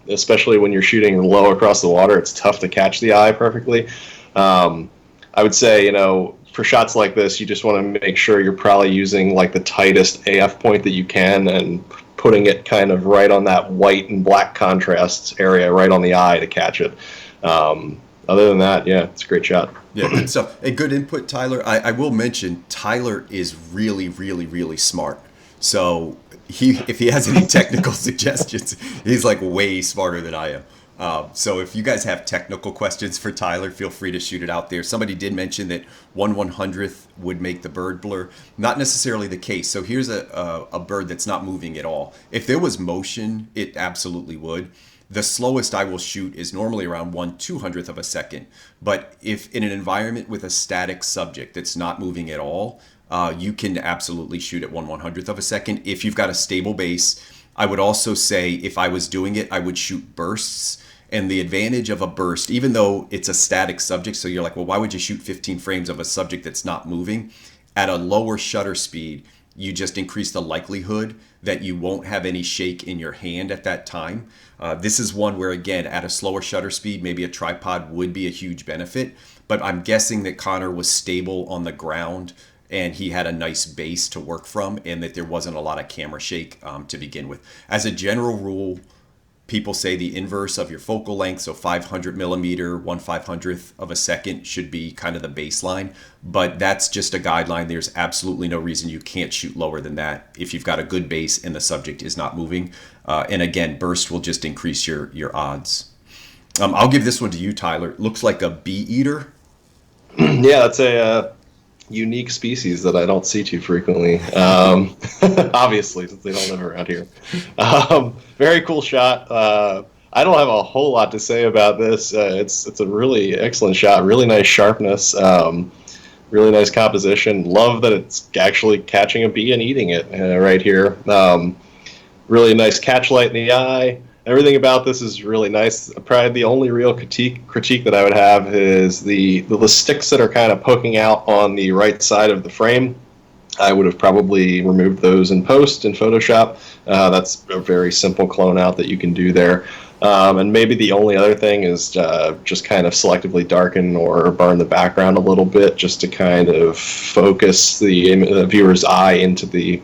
Especially when you're shooting low across the water, it's tough to catch the eye perfectly. I would say, for shots like this, you just want to make sure you're probably using like the tightest AF point that you can and putting it kind of right on that white and black contrast area, right on the eye to catch it. Other than that, yeah, it's a great shot. Yeah, good stuff. A good input, Tyler. I will mention Tyler is really, really, really smart. So if he has any technical suggestions, he's like way smarter than I am. So if you guys have technical questions for Tyler, feel free to shoot it out there. Somebody did mention that 1/100th would make the bird blur. Not necessarily the case. So here's a bird that's not moving at all. If there was motion, it absolutely would. The slowest I will shoot is normally around 1/200th of a second. But if in an environment with a static subject that's not moving at all, you can absolutely shoot at 1/100th of a second if you've got a stable base. I would also say if I was doing it, I would shoot bursts. And the advantage of a burst, even though it's a static subject, so you're like, well, why would you shoot 15 frames of a subject that's not moving? At a lower shutter speed, you just increase the likelihood that you won't have any shake in your hand at that time. This is one where, again, at a slower shutter speed, maybe a tripod would be a huge benefit. But I'm guessing that Connor was stable on the ground and he had a nice base to work from, and that there wasn't a lot of camera shake to begin with. As a general rule, people say the inverse of your focal length, so 500 millimeter, 1/500th of a second should be kind of the baseline, but that's just a guideline. There's absolutely no reason you can't shoot lower than that if you've got a good base and the subject is not moving. And again, burst will just increase your odds. I'll give this one to you, Tyler. It looks like a bee eater. Yeah, that's a unique species that I don't see too frequently. Obviously, since they don't live around here. Very cool shot. I don't have a whole lot to say about this. It's a really excellent shot. Really nice sharpness. Really nice composition. Love that it's actually catching a bee and eating it right here. Really nice catch light in the eye. Everything about this is really nice. Probably the only real critique that I would have is the sticks that are kind of poking out on the right side of the frame. I would have probably removed those in post in Photoshop. That's a very simple clone out that you can do there. And maybe the only other thing is just kind of selectively darken or burn the background a little bit, just to kind of focus the viewer's eye into the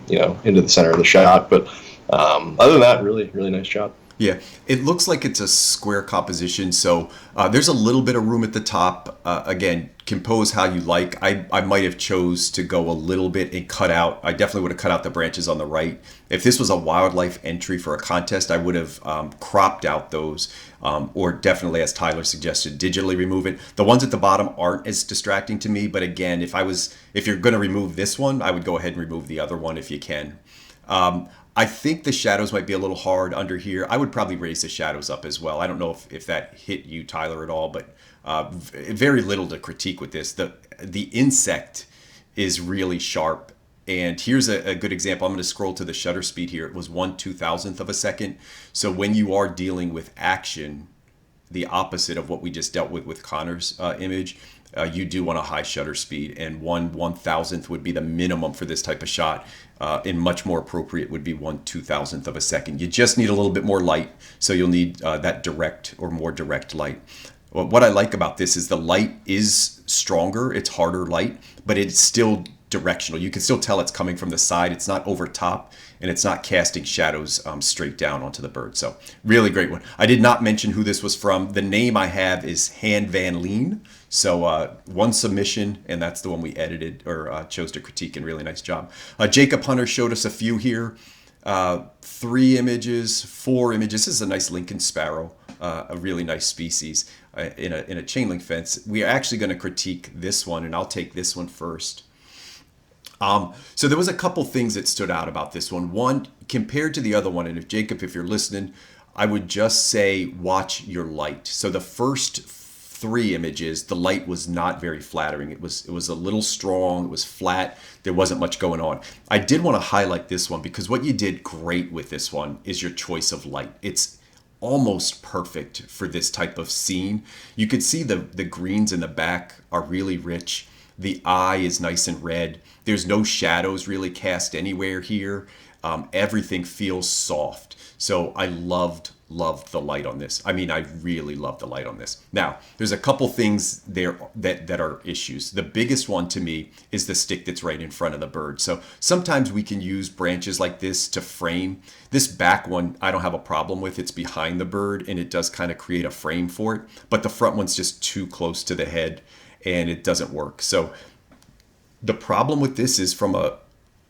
center of the shot. But other than that, really, really nice shot. Yeah, it looks like it's a square composition, so there's a little bit of room at the top. Again, compose how you like. I might have chose to go a little bit and cut out. I definitely would have cut out the branches on the right. If this was a wildlife entry for a contest, I would have cropped out those, or definitely, as Tyler suggested, digitally remove it. The ones at the bottom aren't as distracting to me, but again, if you're going to remove this one, I would go ahead and remove the other one if you can. I think the shadows might be a little hard under here. I would probably raise the shadows up as well. I don't know if that hit you, Tyler, at all, but very little to critique with this. The insect is really sharp. And here's a good example. I'm going to scroll to the shutter speed here. It was 1/2000th of a second. So when you are dealing with action, the opposite of what we just dealt with Connor's image, you do want a high shutter speed, and 1/1000th would be the minimum for this type of shot. And much more appropriate would be 1/2000th of a second. You just need a little bit more light, so you'll need that direct or more direct light. what I like about this is the light is stronger. It's harder light, but it's still directional. You can still tell it's coming from the side. It's not over top, and it's not casting shadows straight down onto the bird. So really great one. I did not mention who this was from. The name I have is Han Van Leen. So one submission, and that's the one we edited or chose to critique, and really nice job. Jacob Hunter showed us a few here. 3 images, 4 images. This is a nice Lincoln sparrow, a really nice species in a chain link fence. We are actually going to critique this one, and I'll take this one first. So there was a couple things that stood out about this one. One, compared to the other one, and if Jacob, if you're listening, I would just say watch your light. So the first 3 images, the light was not very flattering. It was a little strong. It was flat. There wasn't much going on. I did want to highlight this one because what you did great with this one is your choice of light. It's almost perfect for this type of scene. You could see the greens in the back are really rich. The eye is nice and red. There's no shadows really cast anywhere here. Everything feels soft. So I loved the light on this. I mean, I really love the light on this. Now, there's a couple things there that are issues. The biggest one to me is the stick that's right in front of the bird. So sometimes we can use branches like this to frame. This back one, I don't have a problem with. It's behind the bird, and it does kind of create a frame for it. But the front one's just too close to the head, and it doesn't work. So the problem with this is from a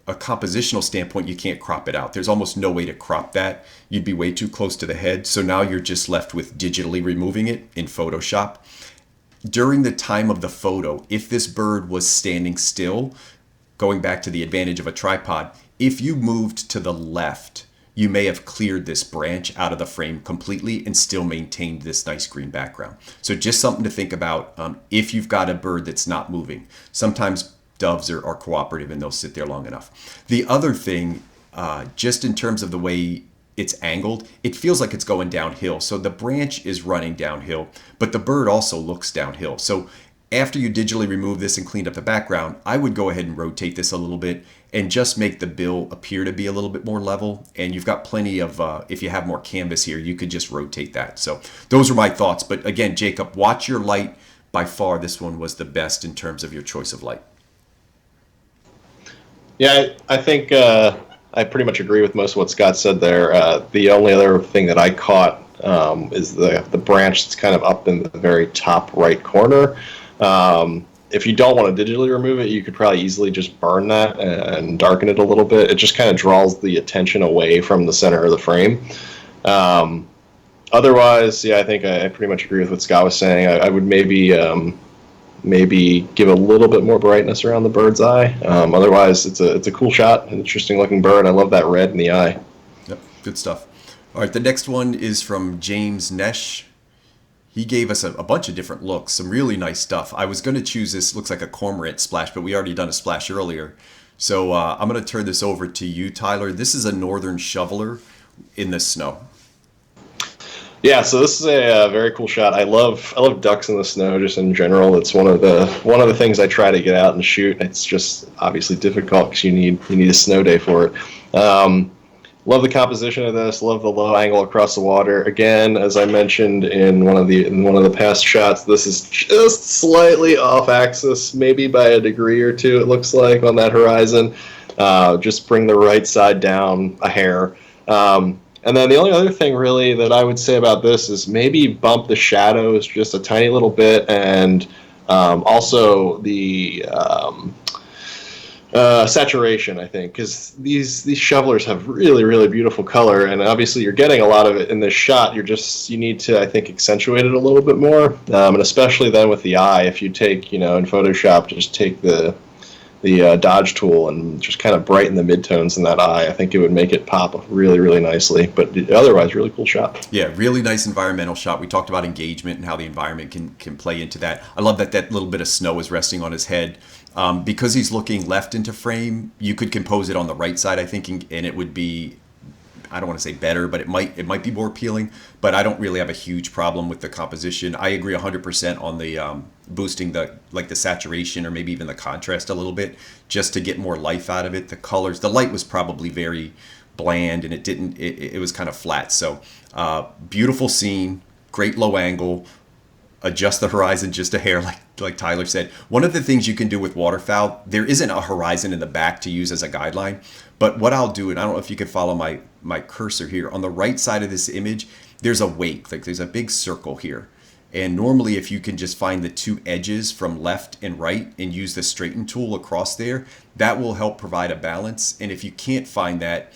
compositional standpoint, you can't crop it out. There's almost no way to crop that. You'd be way too close to the head. So now you're just left with digitally removing it in Photoshop. During the time of the photo, if this bird was standing still, going back to the advantage of a tripod, if you moved to the left, you may have cleared this branch out of the frame completely and still maintained this nice green background. So just something to think about if you've got a bird that's not moving. Sometimes doves are cooperative and they'll sit there long enough. The other thing, just in terms of the way it's angled, it feels like it's going downhill. So the branch is running downhill, but the bird also looks downhill. So after you digitally remove this and cleaned up the background, I would go ahead and rotate this a little bit and just make the bill appear to be a little bit more level. And you've got plenty of, if you have more canvas here, you could just rotate that. So those are my thoughts. But again, Jacob, watch your light. By far, this one was the best in terms of your choice of light. Yeah, I think I pretty much agree with most of what Scott said there. The only other thing that I caught is the branch that's kind of up in the very top right corner. If you don't want to digitally remove it, you could probably easily just burn that and darken it a little bit. It just kind of draws the attention away from the center of the frame. Otherwise, yeah, I think I pretty much agree with what Scott was saying. I would maybe give a little bit more brightness around the bird's eye. Otherwise, it's a cool shot, an interesting looking bird. I love that red in the eye. Yep, good stuff. All right, the next one is from James Nesh. He gave us a bunch of different looks, some really nice stuff. I was going to choose this, looks like a cormorant splash, but we already done a splash earlier. So I'm going to turn this over to you, Tyler. This is a northern shoveler in the snow. Yeah, so this is a very cool shot. I love ducks in the snow just in general. It's one of the things I try to get out and shoot. It's just obviously difficult because you need a snow day for it. Love the composition of this. Love the low angle across the water. Again, as I mentioned in one of the past shots, this is just slightly off axis, maybe by a degree or two. It looks like on that horizon. Just bring the right side down a hair. And then the only other thing really that I would say about this is maybe bump the shadows just a tiny little bit, and also the saturation, I think, because these shovelers have really, really beautiful color, and obviously you're getting a lot of it in this shot. You need to, I think, accentuate it a little bit more, and especially then with the eye. If you take, in Photoshop, just take the dodge tool and just kind of brighten the midtones in that eye, I think it would make it pop really, really nicely. But otherwise, really cool shot. Yeah, really nice environmental shot. We talked about engagement and how the environment can play into that. I love that little bit of snow is resting on his head. Because he's looking left into frame, you could compose it on the right side, I think, and it would be, I don't want to say better, but it might be more appealing. But I don't really have a huge problem with the composition. I agree 100% on the boosting the saturation or maybe even the contrast a little bit, just to get more life out of it. The colors, the light was probably very bland, and it was kind of flat. So beautiful scene, great low angle. adjust the horizon just a hair, like Tyler said. One of the things you can do with waterfowl, there isn't a horizon in the back to use as a guideline, but what I'll do, and I don't know if you can follow my cursor here, on the right side of this image, there's a wake, like there's a big circle here. And normally if you can just find the two edges from left and right and use the straighten tool across there, that will help provide a balance. And if you can't find that,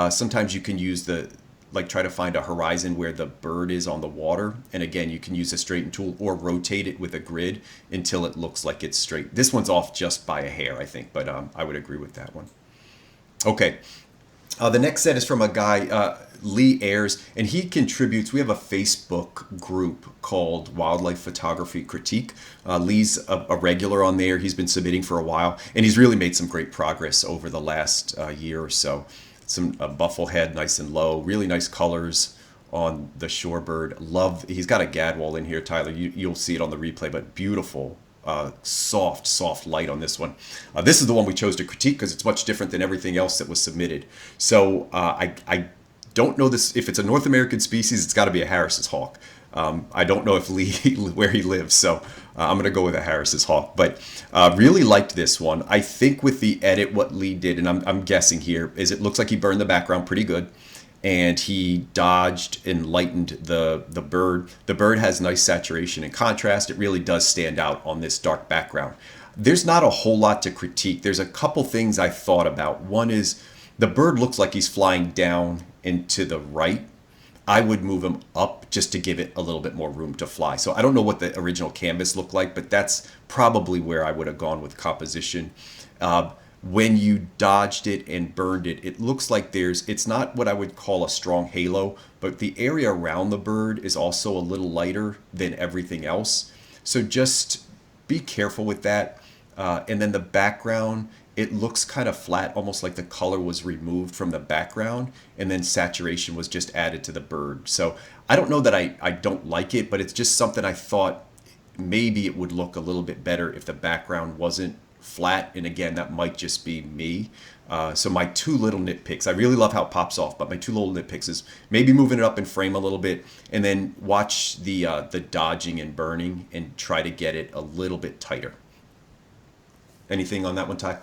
sometimes you can use try to find a horizon where the bird is on the water. And again, you can use a straighten tool or rotate it with a grid until it looks like it's straight. This one's off just by a hair, I think, but I would agree with that one. Okay. The next set is from a guy, Lee Ayers, and he contributes. We have a Facebook group called Wildlife Photography Critique. Lee's a regular on there. He's been submitting for a while, and he's really made some great progress over the last year or so. Some buffle head, nice and low, really nice colors on the shorebird. He's got a gadwall in here, Tyler. You'll see it on the replay, but beautiful. Soft light on this one. This is the one we chose to critique because it's much different than everything else that was submitted. So I don't know this. If it's a North American species, it's got to be a Harris's hawk. I don't know if Lee where he lives, so I'm going to go with a Harris's hawk. But really liked this one. I think with the edit, what Lee did, and I'm guessing here, is it looks like he burned the background pretty good. And he dodged and lightened the bird. The bird has nice saturation and contrast. It really does stand out on this dark background. There's not a whole lot to critique. There's a couple things I thought about. One is the bird looks like he's flying down and to the right. I would move him up just to give it a little bit more room to fly. So I don't know what the original canvas looked like, but that's probably where I would have gone with composition. When you dodged it and burned it, it looks like it's not what I would call a strong halo, but the area around the bird is also a little lighter than everything else. So just be careful with that. And then the background, it looks kind of flat, almost like the color was removed from the background and then saturation was just added to the bird. So I don't know that I don't like it, but it's just something I thought maybe it would look a little bit better if the background wasn't flat, and again, that might just be me. So my two little nitpicks, I really love how it pops off, but my two little nitpicks is maybe moving it up in frame a little bit, and then watch the dodging and burning and try to get it a little bit tighter. Anything on that one, Ty?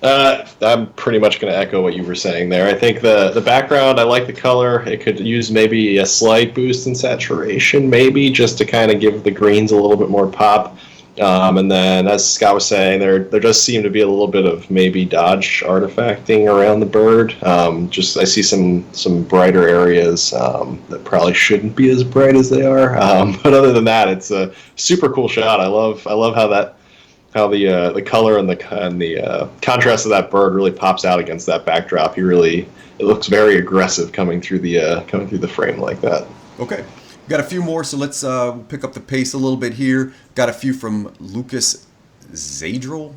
I'm pretty much going to echo what you were saying there. I think the background, I like the color. It could use maybe a slight boost in saturation, maybe just to kind of give the greens a little bit more pop. And then, as Scott was saying, there does seem to be a little bit of maybe dodge artifacting around the bird. I see some brighter areas that probably shouldn't be as bright as they are. But other than that, it's a super cool shot. I love how the color and the contrast of that bird really pops out against that backdrop. It looks very aggressive coming through the frame like that. Okay. Got a few more, so let's pick up the pace a little bit here. Got a few from Lucas Zadrel.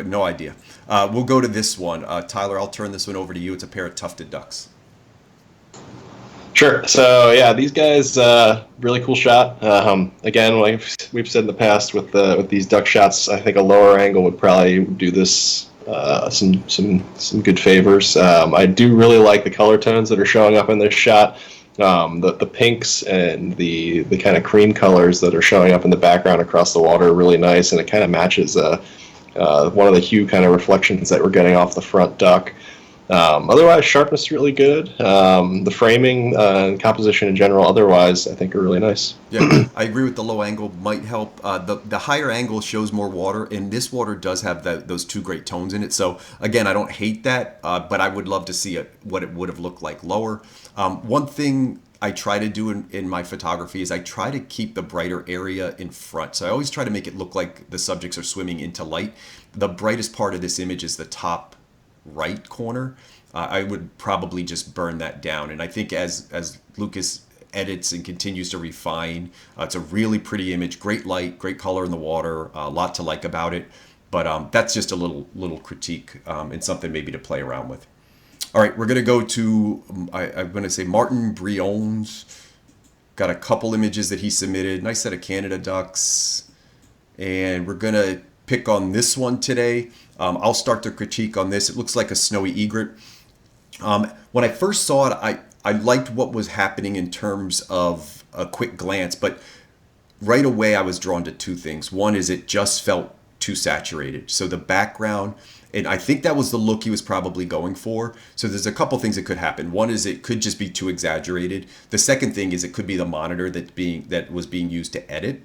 No idea. We'll go to this one. Tyler, I'll turn this one over to you. It's a pair of tufted ducks. Sure. So yeah, these guys, really cool shot. Again, like we've said in the past with these duck shots, I think a lower angle would probably do this some good favors. I do really like the color tones that are showing up in this shot. The pinks and the kind of cream colors that are showing up in the background across the water are really nice, and it kind of matches one of the hue kind of reflections that we're getting off the front duck. Otherwise, sharpness is really good. The framing and composition in general, otherwise, I think are really nice. Yeah, I agree with the low angle might help. The higher angle shows more water, and this water does have those two great tones in it. So again, I don't hate that, but I would love to see what it would have looked like lower. One thing I try to do in my photography is I try to keep the brighter area in front. So I always try to make it look like the subjects are swimming into light. The brightest part of this image is the top right corner. I would probably just burn that down. And I think as Lucas edits and continues to refine, it's a really pretty image, great light, great color in the water, a lot to like about it. But that's just a little critique and something maybe to play around with. All right, we're going to go to, I'm going to say Martin Brion's. Got a couple images that he submitted. Nice set of Canada ducks. And we're going to pick on this one today. I'll start the critique on this. It looks like a snowy egret. When I first saw it, I liked what was happening in terms of a quick glance, but right away I was drawn to two things. One is it just felt too saturated. So the background, and I think that was the look he was probably going for. So there's a couple things that could happen. One is it could just be too exaggerated. The second thing is it could be the monitor that was being used to edit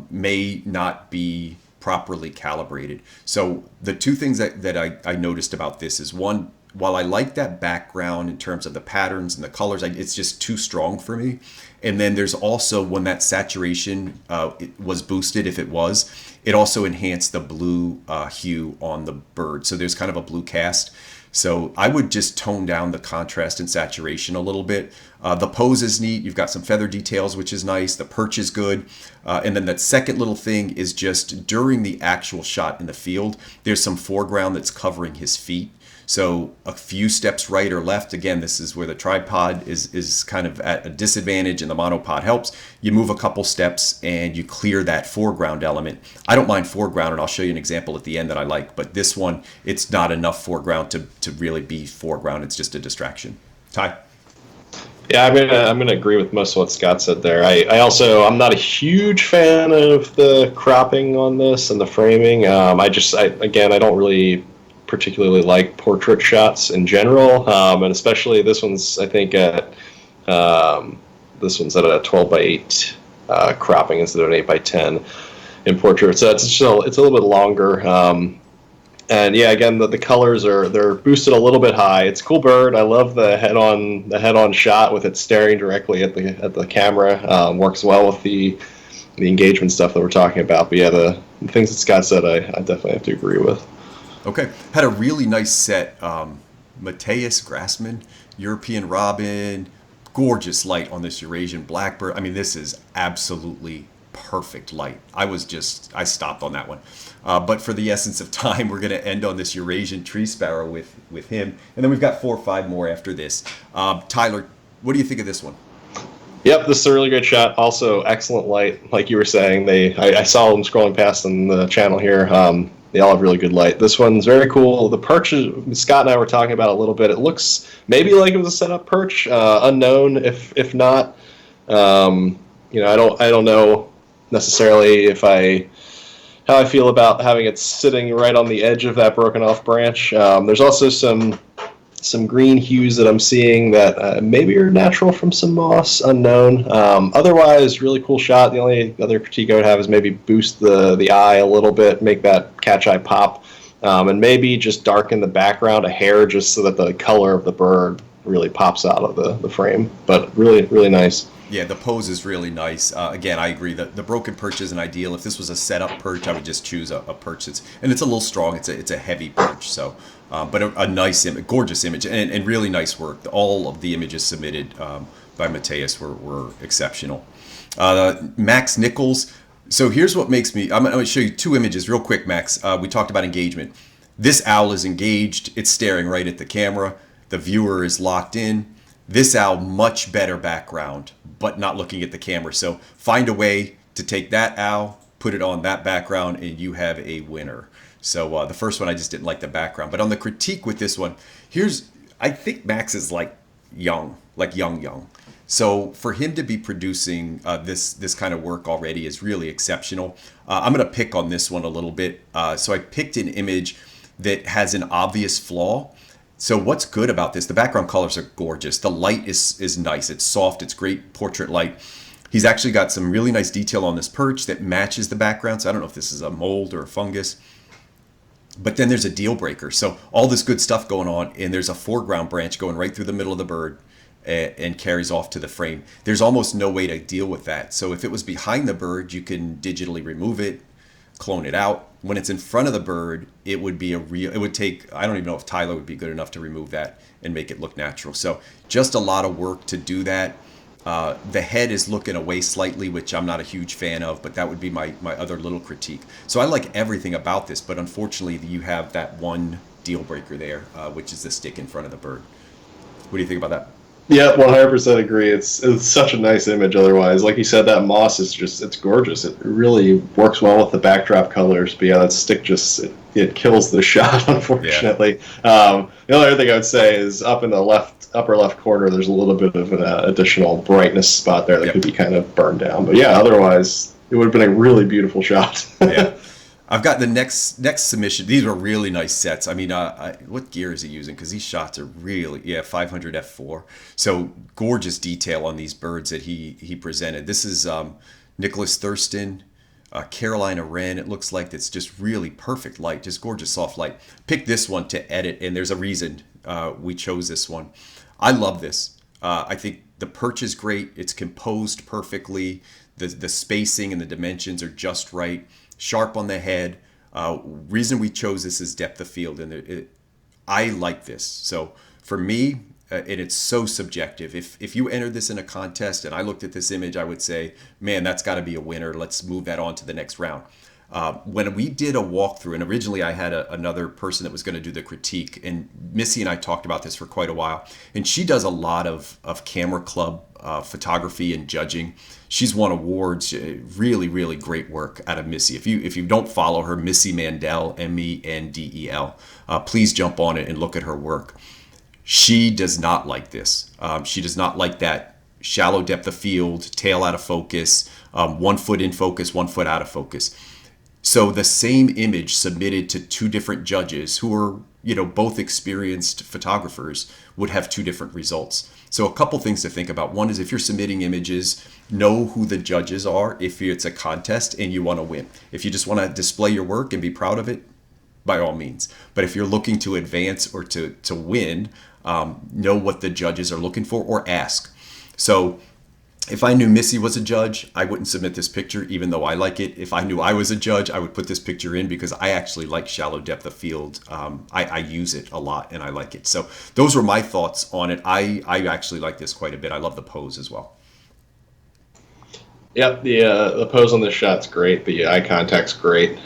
may not be properly calibrated. So the two things that I noticed about this is, one, while I like that background in terms of the patterns and the colors, it's just too strong for me. And then there's also, when that saturation it was boosted, if it was, it also enhanced the blue hue on the bird. So there's kind of a blue cast. So I would just tone down the contrast and saturation a little bit. The pose is neat. You've got some feather details, which is nice. The perch is good. And then that second little thing is just during the actual shot in the field, there's some foreground that's covering his feet. So a few steps right or left, again, this is where the tripod is kind of at a disadvantage and the monopod helps. You move a couple steps and you clear that foreground element. I don't mind foreground, and I'll show you an example at the end that I like, but this one, it's not enough foreground to really be foreground. It's just a distraction. Ty? Yeah, I'm gonna agree with most of what Scott said there. I'm not a huge fan of the cropping on this and the framing. I don't really particularly like portrait shots in general, and especially this one's, I think, this one's at a 12 by 8 cropping instead of an 8 by 10 in portrait. So it's a little bit longer. And yeah, again, the colors they're boosted a little bit high. It's a cool bird. I love the head on shot with it staring directly at the camera. Works well with the engagement stuff that we're talking about. But yeah, the things that Scott said, I definitely have to agree with. Okay. Had a really nice set. Mateus Grassman, European Robin, gorgeous light on this Eurasian Blackbird. I mean, this is absolutely perfect light. I stopped on that one. But for the essence of time, we're going to end on this Eurasian tree sparrow with him. And then we've got 4 or 5 more after this. Tyler, what do you think of this one? Yep, this is a really good shot. Also, excellent light. Like you were saying, I saw them scrolling past on the channel here. They all have really good light. This one's very cool. The perch, Scott and I were talking about a little bit. It looks maybe like it was a setup perch, unknown if not. I don't know necessarily how I feel about having it sitting right on the edge of that broken off branch. There's also some green hues that I'm seeing that maybe are natural from some moss, unknown. Otherwise, really cool shot. The only other critique I would have is maybe boost the eye a little bit, make that catch eye pop, and maybe just darken the background a hair just so that the color of the bird really pops out of the frame. But really, really nice. Yeah, the pose is really nice. Again, I agree that the broken perch isn't ideal. If this was a setup perch, I would just choose a perch and it's a little strong. It's a heavy perch. So, but a nice image, gorgeous image, and really nice work. All of the images submitted by Mateus were exceptional. Max Nichols. So here's what makes me. I'm going to show you 2 images real quick, Max. We talked about engagement. This owl is engaged. It's staring right at the camera. The viewer is locked in. This owl, much better background, but not looking at the camera. So find a way to take that owl, put it on that background, and you have a winner. So the first one, I just didn't like the background. But on the critique with this one, I think Max is like young. So for him to be producing this kind of work already is really exceptional. I'm going to pick on this one a little bit. So I picked an image that has an obvious flaw. So what's good about this? The background colors are gorgeous. The light is nice. It's soft. It's great portrait light. He's actually got some really nice detail on this perch that matches the background. So I don't know if this is a mold or a fungus. But then there's a deal breaker. So all this good stuff going on, and there's a foreground branch going right through the middle of the bird and carries off to the frame. There's almost no way to deal with that. So if it was behind the bird, you can digitally remove it, clone it out. When it's in front of the bird, it would take, I don't even know if Tyler would be good enough to remove that and make it look natural. So just a lot of work to do that. The head is looking away slightly, which I'm not a huge fan of, but that would be my other little critique. So I like everything about this, but unfortunately you have that one deal breaker there, which is the stick in front of the bird. What do you think about that? Yeah, 100% agree. It's such a nice image otherwise. Like you said, that moss is it's gorgeous. It really works well with the backdrop colors. But yeah, that stick it kills the shot, unfortunately. Yeah. The only other thing I would say is up in the upper left corner, there's a little bit of an additional brightness spot there that could be kind of burned down. But yeah, otherwise, it would have been a really beautiful shot. Yeah. I've got the next submission. These are really nice sets. I mean, what gear is he using? Because these shots are really, 500 f4. So gorgeous detail on these birds that he presented. This is Nicholas Thurston, Carolina Wren. It looks like it's just really perfect light, just gorgeous soft light. Pick this one to edit, and there's a reason we chose this one. I love this. I think the perch is great. It's composed perfectly. The spacing and the dimensions are just right. Sharp on the head. Reason we chose this is depth of field, and I like this. So for me, and it's so subjective. If you entered this in a contest and I looked at this image, I would say, man, that's got to be a winner. Let's move that on to the next round. When we did a walkthrough, and originally I had another person that was going to do the critique, and Missy and I talked about this for quite a while, and she does a lot of camera club photography and judging. She's won awards. Really, really great work out of Missy. If you don't follow her, Missy Mandel, Mendel, please jump on it and look at her work. She does not like this. She does not like that shallow depth of field, tail out of focus, 1 foot in focus, 1 foot out of focus. So the same image submitted to two different judges who are, both experienced photographers would have two different results. So a couple things to think about. One is if you're submitting images, know who the judges are if it's a contest and you want to win. If you just want to display your work and be proud of it, by all means. But if you're looking to advance or to win, know what the judges are looking for or ask. So if I knew Missy was a judge, I wouldn't submit this picture, even though I like it. If I knew I was a judge, I would put this picture in because I actually like shallow depth of field. I use it a lot and I like it. So those were my thoughts on it. I actually like this quite a bit. I love the pose as well. Yep, the pose on this shot's great. The eye contact's great.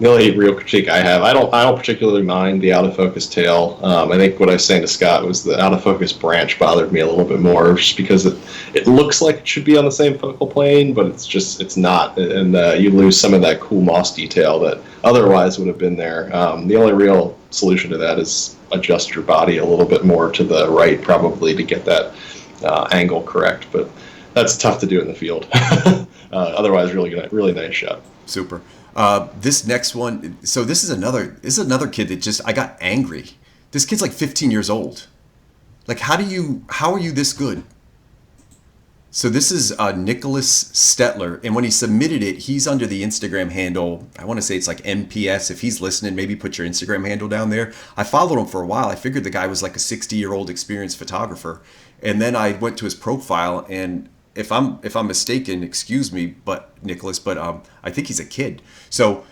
The only real critique I have, I don't particularly mind the out of focus tail. I think what I was saying to Scott was the out of focus branch bothered me a little bit more, just because it looks like it should be on the same focal plane, but it's not, and you lose some of that cool moss detail that otherwise would have been there. The only real solution to that is adjust your body a little bit more to the right, probably, to get that angle correct, but that's tough to do in the field. Otherwise, really nice shot. Super. This next one, so this is another kid that I got angry. This kid's like 15 years old. Like, how are you this good? So this is Nicholas Stetler, and when he submitted it, he's under the Instagram handle, I want to say it's like MPS. If he's listening, maybe put your Instagram handle down there. I followed him for a while. I figured the guy was like a 60-year-old experienced photographer, and then I went to his profile, and if I'm mistaken, excuse me, but Nicholas, but I think he's a kid. So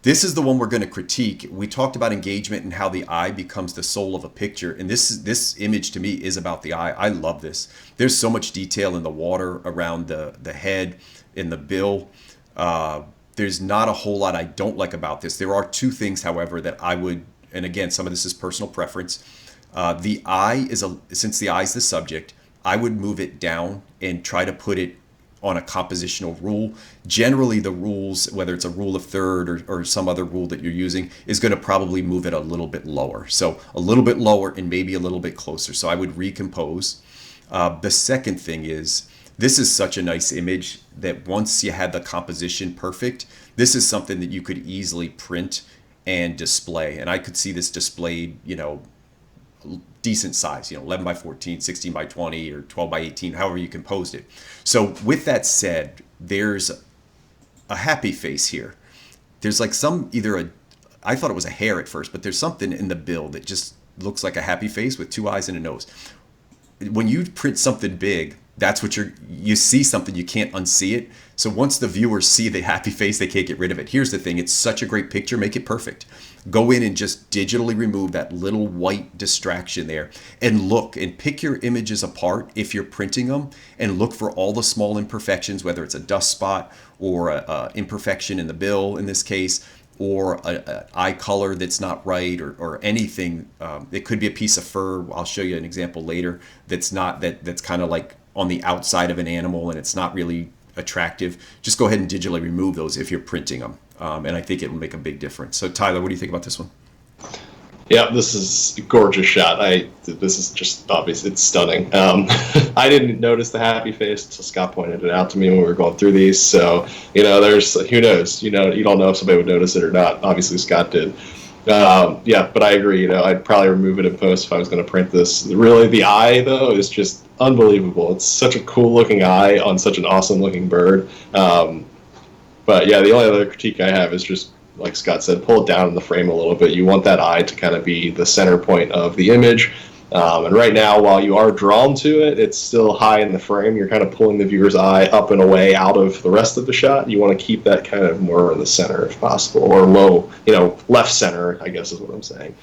this is the one we're going to critique. We talked about engagement and how the eye becomes the soul of a picture, and this image to me is about the eye. I love this. There's so much detail in the water around the head, in the bill. There's not a whole lot I don't like about this. There are two things, however, that I would, and again, some of this is personal preference. The eye since the eye is the subject, I would move it down and try to put it on a compositional rule. Generally, the rules, whether it's a rule of third or some other rule that you're using, is going to probably move it a little bit lower. So a little bit lower and maybe a little bit closer. So I would recompose. The second thing is, this is such a nice image that once you had the composition perfect, this is something that you could easily print and display. And I could see this displayed, decent size, 11 by 14, 16 by 20, or 12 by 18, however you composed it. So with that said, there's a happy face here. There's like I thought it was a hair at first, but there's something in the bill that just looks like a happy face with two eyes and a nose. When you print something big, that's what you see something, you can't unsee it. So once the viewers see the happy face, they can't get rid of it. Here's the thing, it's such a great picture, make it perfect. Go in and just digitally remove that little white distraction there and look and pick your images apart if you're printing them, and look for all the small imperfections, whether it's a dust spot or a imperfection in the bill in this case, or an eye color that's not right, or anything. It could be a piece of fur. I'll show you an example later that's kind of like on the outside of an animal and it's not really attractive. Just go ahead and digitally remove those if you're printing them. And I think it will make a big difference. So Tyler, what do you think about this one? Yeah, this is a gorgeous shot. This is just obvious. It's stunning. I didn't notice the happy face until Scott pointed it out to me when we were going through these. So, there's, who knows? You don't know if somebody would notice it or not. Obviously, Scott did. Yeah, but I agree. I'd probably remove it in post if I was going to print this. Really, the eye though is just unbelievable. It's such a cool looking eye on such an awesome looking bird. But yeah, the only other critique I have is just, like Scott said, pull it down in the frame a little bit. You want that eye to kind of be the center point of the image. And right now, while you are drawn to it, it's still high in the frame. You're kind of pulling the viewer's eye up and away out of the rest of the shot. You want to keep that kind of more in the center if possible, or low, left center, I guess is what I'm saying.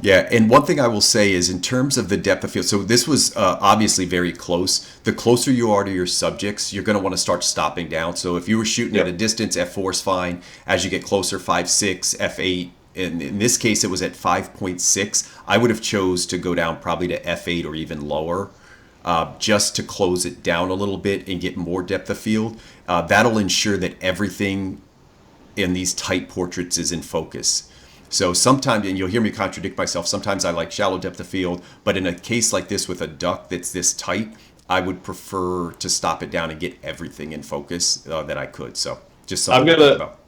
Yeah, and one thing I will say is in terms of the depth of field, so this was obviously very close. The closer you are to your subjects, you're going to want to start stopping down. So if you were shooting at a distance, f4 is fine. As you get closer, 5.6, f8. In this case, it was at 5.6. I would have chose to go down probably to f8 or even lower, just to close it down a little bit and get more depth of field. That'll ensure that everything in these tight portraits is in focus. So sometimes, and you'll hear me contradict myself, sometimes I like shallow depth of field, but in a case like this with a duck that's this tight, I would prefer to stop it down and get everything in focus that I could. So just something to think about.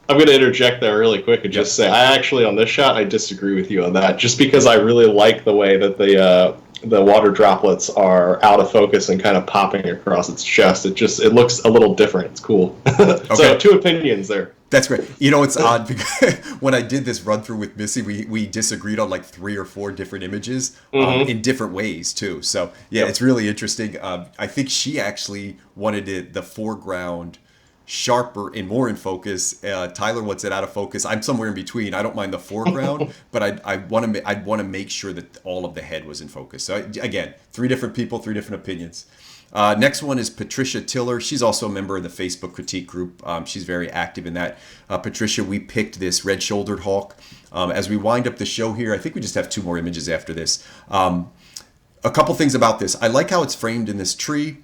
I'm going to interject there really quick and just say, I actually, on this shot, I disagree with you on that, just because I really like the way that the water droplets are out of focus and kind of popping across its chest. It looks a little different. It's cool. Okay. So two opinions there. That's great. It's odd because when I did this run through with Missy, we disagreed on like 3 or 4 different images in different ways too. So yeah, It's really interesting. I think she actually wanted the foreground sharper and more in focus. Tyler wants it out of focus. I'm somewhere in between. I don't mind the foreground, but I'd want to make sure that all of the head was in focus. So again, 3 different people, 3 different opinions. Next one is Patricia Tiller. She's also a member of the Facebook critique group. She's very active in that. Patricia, we picked this red-shouldered hawk. As we wind up the show here, I think we just have 2 more images after this. A couple things about this. I like how it's framed in this tree.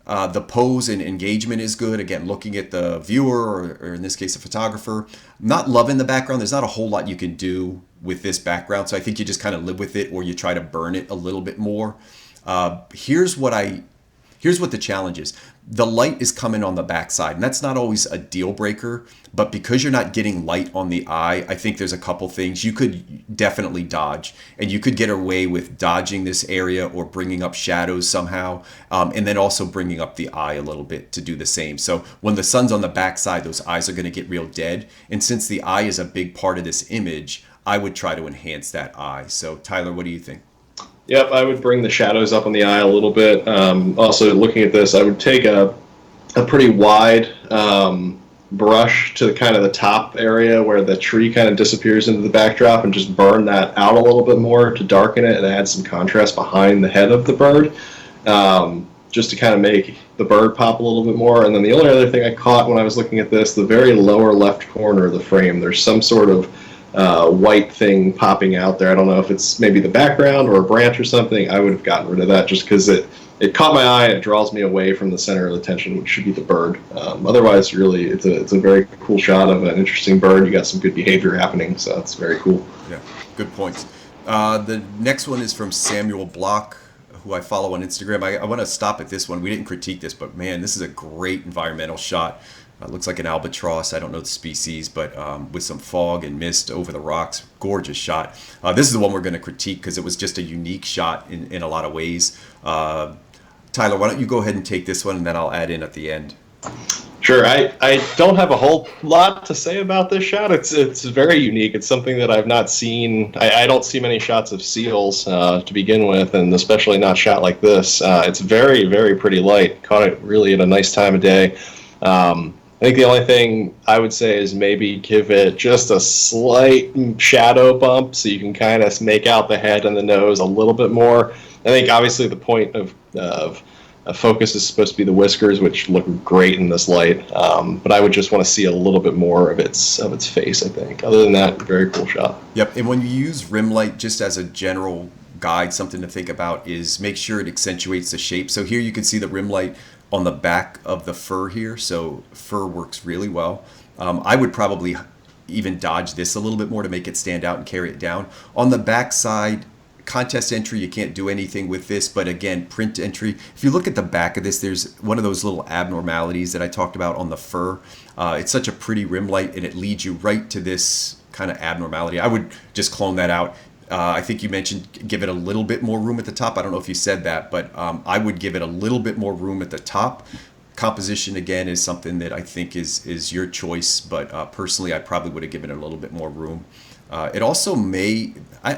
The pose and engagement is good. Again, looking at the viewer, or in this case, a photographer. Not loving the background. There's not a whole lot you can do with this background, so I think you just kind of live with it, or you try to burn it a little bit more. Here's what the challenge is. The light is coming on the backside, and that's not always a deal breaker, but because you're not getting light on the eye, I think there's a couple things you could definitely dodge, and you could get away with dodging this area or bringing up shadows somehow, and then also bringing up the eye a little bit to do the same. So when the sun's on the backside, those eyes are going to get real dead, and since the eye is a big part of this image, I would try to enhance that eye. So Tyler, what do you think? Yep, I would bring the shadows up on the eye a little bit. Also, looking at this, I would take a pretty wide brush to kind of the top area where the tree kind of disappears into the backdrop and just burn that out a little bit more to darken it and add some contrast behind the head of the bird, just to kind of make the bird pop a little bit more. And then the only other thing I caught when I was looking at this, the very lower left corner of the frame, there's some sort of white thing popping out there. I don't know if it's maybe the background or a branch or something. I would have gotten rid of that just because it caught my eye and it draws me away from the center of attention, which should be the bird. Otherwise, really, it's a very cool shot of an interesting bird. You got some good behavior happening, so it's very cool. Yeah, good points. The next one is from Samuel Block, who I follow on Instagram. I want to stop at this one. We didn't critique this, but man, this is a great environmental shot. Looks like an albatross. I don't know the species, but with some fog and mist over the rocks. Gorgeous shot. This is the one we're going to critique because it was just a unique shot in a lot of ways. Tyler, why don't you go ahead and take this one, and then I'll add in at the end. Sure. I don't have a whole lot to say about this shot. It's very unique. It's something that I've not seen. I don't see many shots of seals to begin with, and especially not shot like this. It's very, very pretty light. Caught it really at a nice time of day. I think the only thing I would say is maybe give it just a slight shadow bump so you can kind of make out the head and the nose a little bit more. I think obviously the point of focus is supposed to be the whiskers, which look great in this light. But I would just want to see a little bit more of its face, I think. Other than that, very cool shot. Yep, and when you use rim light, just as a general guide, something to think about is make sure it accentuates the shape. So here you can see the rim light on the back of the fur here, so fur works really well. I would probably even dodge this a little bit more to make it stand out and carry it down. On the back side, contest entry, you can't do anything with this, but again, print entry. If you look at the back of this, there's one of those little abnormalities that I talked about on the fur. It's such a pretty rim light, and it leads you right to this kind of abnormality. I would just clone that out. I think you mentioned give it a little bit more room at the top. I don't know if you said that, but I would give it a little bit more room at the top. Composition, again, is something that I think is your choice, but personally, I probably would have given it a little bit more room. It also I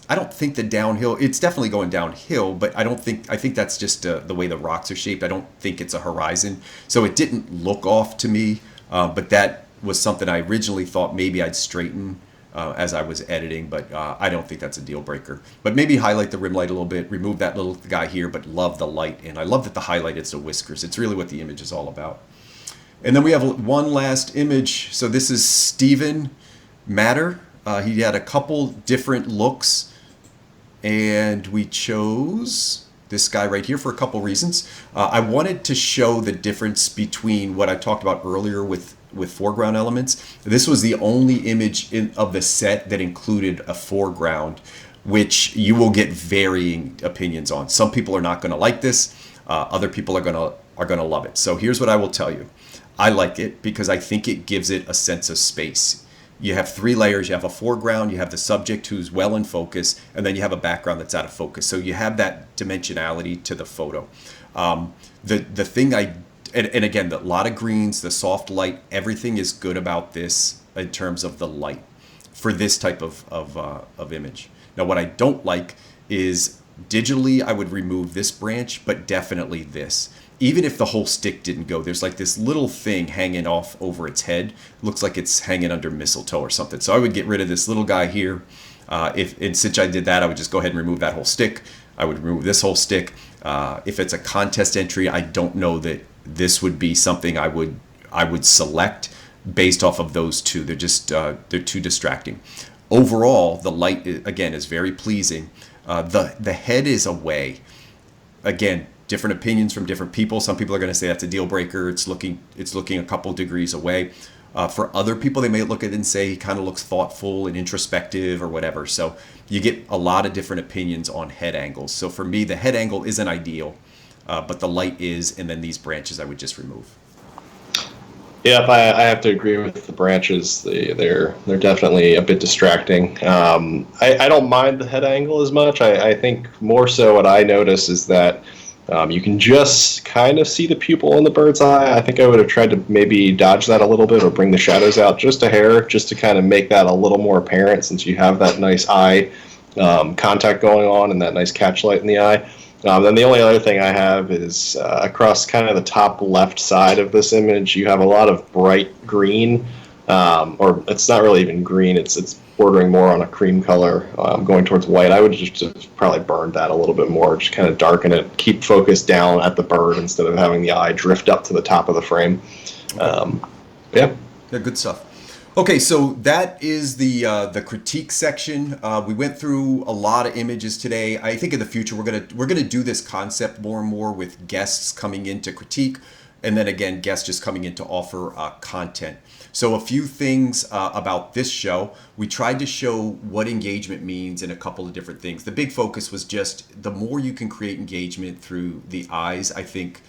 don't think the downhill, it's definitely going downhill, but I think that's just the way the rocks are shaped. I don't think it's a horizon. So it didn't look off to me, but that was something I originally thought maybe I'd straighten as I was editing, but I don't think that's a deal breaker. But maybe highlight the rim light a little bit, remove that little guy here, but love the light. And I love that the highlight is the whiskers. It's really what the image is all about. And then we have one last image. So this is Stephen Matter. He had a couple different looks, and we chose this guy right here for a couple reasons. I wanted to show the difference between what I talked about earlier with foreground elements. This was the only image of the set that included a foreground, which you will get varying opinions on. Some people are not going to like this. Other people are going to love it. So here's what I will tell you. I like it because I think it gives it a sense of space. You have 3 layers. You have a foreground, you have the subject who's well in focus, and then you have a background that's out of focus. So you have that dimensionality to the photo. The thing and again, a lot of greens, the soft light, everything is good about this in terms of the light for this type of image. Now, what I don't like is digitally, I would remove this branch, but definitely this. Even if the whole stick didn't go, there's like this little thing hanging off over its head. It looks like it's hanging under mistletoe or something. So I would get rid of this little guy here. And since I did that, I would just go ahead and remove that whole stick. I would remove this whole stick. If it's a contest entry, I don't know that this would be something I would select based off of those two. They're just they're too distracting. Overall, the light again is very pleasing. The head is away. Again, different opinions from different people. Some people are going to say that's a deal breaker. It's looking a couple degrees away. For other people, they may look at it and say he kind of looks thoughtful and introspective or whatever. So you get a lot of different opinions on head angles. So for me, the head angle isn't ideal, but the light is, and then these branches I would just remove. Yep, I have to agree with the branches. They're definitely a bit distracting. I don't mind the head angle as much. I think more so what I notice is that you can just kind of see the pupil in the bird's eye. I think I would have tried to maybe dodge that a little bit or bring the shadows out just a hair, just to kind of make that a little more apparent, since you have that nice eye contact going on and that nice catch light in the eye. Then the only other thing I have is across kind of the top left side of this image, you have a lot of bright green, or it's not really even green, it's bordering more on a cream color, going towards white. I would just probably burn that a little bit more, just kind of darken it, keep focus down at the bird instead of having the eye drift up to the top of the frame. Yeah, good stuff. Okay, so that is the critique section. We went through a lot of images today. I think in the future we're gonna do this concept more and more with guests coming in to critique, and then again guests just coming in to offer content. So a few things about this show. We tried to show what engagement means in a couple of different things. The big focus was just the more you can create engagement through the eyes, I think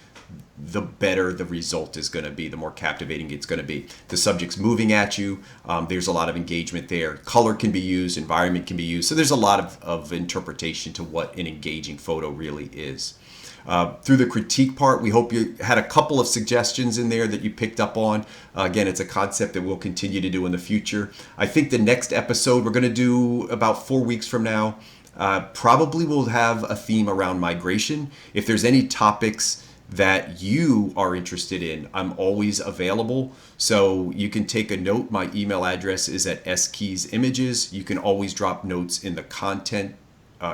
the better the result is going to be, the more captivating it's going to be. The subject's moving at you. There's a lot of engagement there. Color can be used, environment can be used. So there's a lot of interpretation to what an engaging photo really is. Through the critique part, we hope you had a couple of suggestions in there that you picked up on. Again, it's a concept that we'll continue to do in the future. I think the next episode we're going to do about 4 weeks from now, probably we'll have a theme around migration. If there's any topics that you are interested in, I'm always available. So you can take a note. My email address is at skeysimages. You can always drop notes in the content,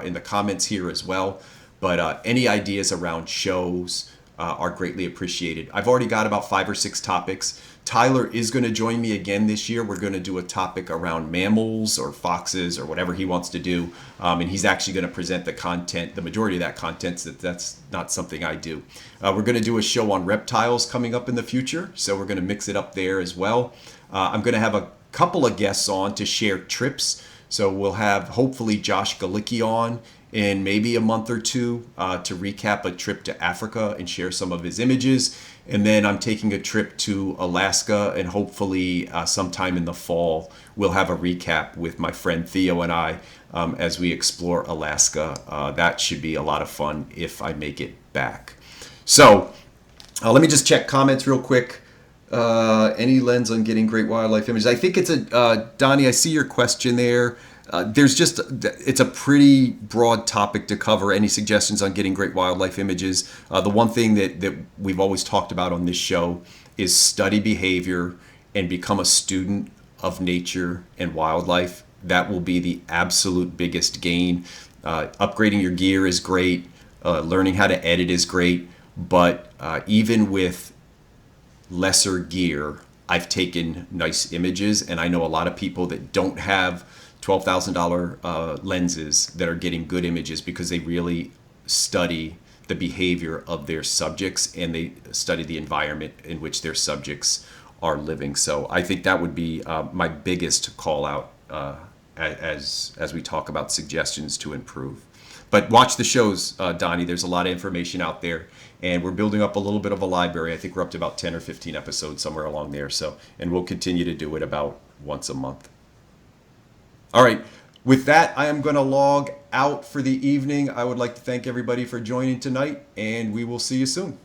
in the comments here as well. But any ideas around shows are greatly appreciated. I've already got about 5 or 6 topics. Tyler is going to join me again this year. We're going to do a topic around mammals or foxes or whatever he wants to do. And he's actually going to present the content, the majority of that content. So that's not something I do. We're going to do a show on reptiles coming up in the future. So we're going to mix it up there as well. I'm going to have a couple of guests on to share trips. So we'll have hopefully Josh Galicki on in maybe a month or two to recap a trip to Africa and share some of his images. And then I'm taking a trip to Alaska, and hopefully sometime in the fall, we'll have a recap with my friend Theo and I as we explore Alaska. That should be a lot of fun if I make it back. So let me just check comments real quick. Any lens on getting great wildlife images? I think it's Donnie, I see your question there. It's a pretty broad topic to cover. Any suggestions on getting great wildlife images? The one thing that we've always talked about on this show is study behavior and become a student of nature and wildlife. That will be the absolute biggest gain. Upgrading your gear is great. Learning how to edit is great. But even with lesser gear, I've taken nice images, and I know a lot of people that don't have $12,000 lenses that are getting good images because they really study the behavior of their subjects and they study the environment in which their subjects are living. So I think that would be my biggest call out as we talk about suggestions to improve. But watch the shows, Donnie. There's a lot of information out there, and we're building up a little bit of a library. I think we're up to about 10 or 15 episodes, somewhere along there. And we'll continue to do it about once a month. All right. With that, I am going to log out for the evening. I would like to thank everybody for joining tonight, and we will see you soon.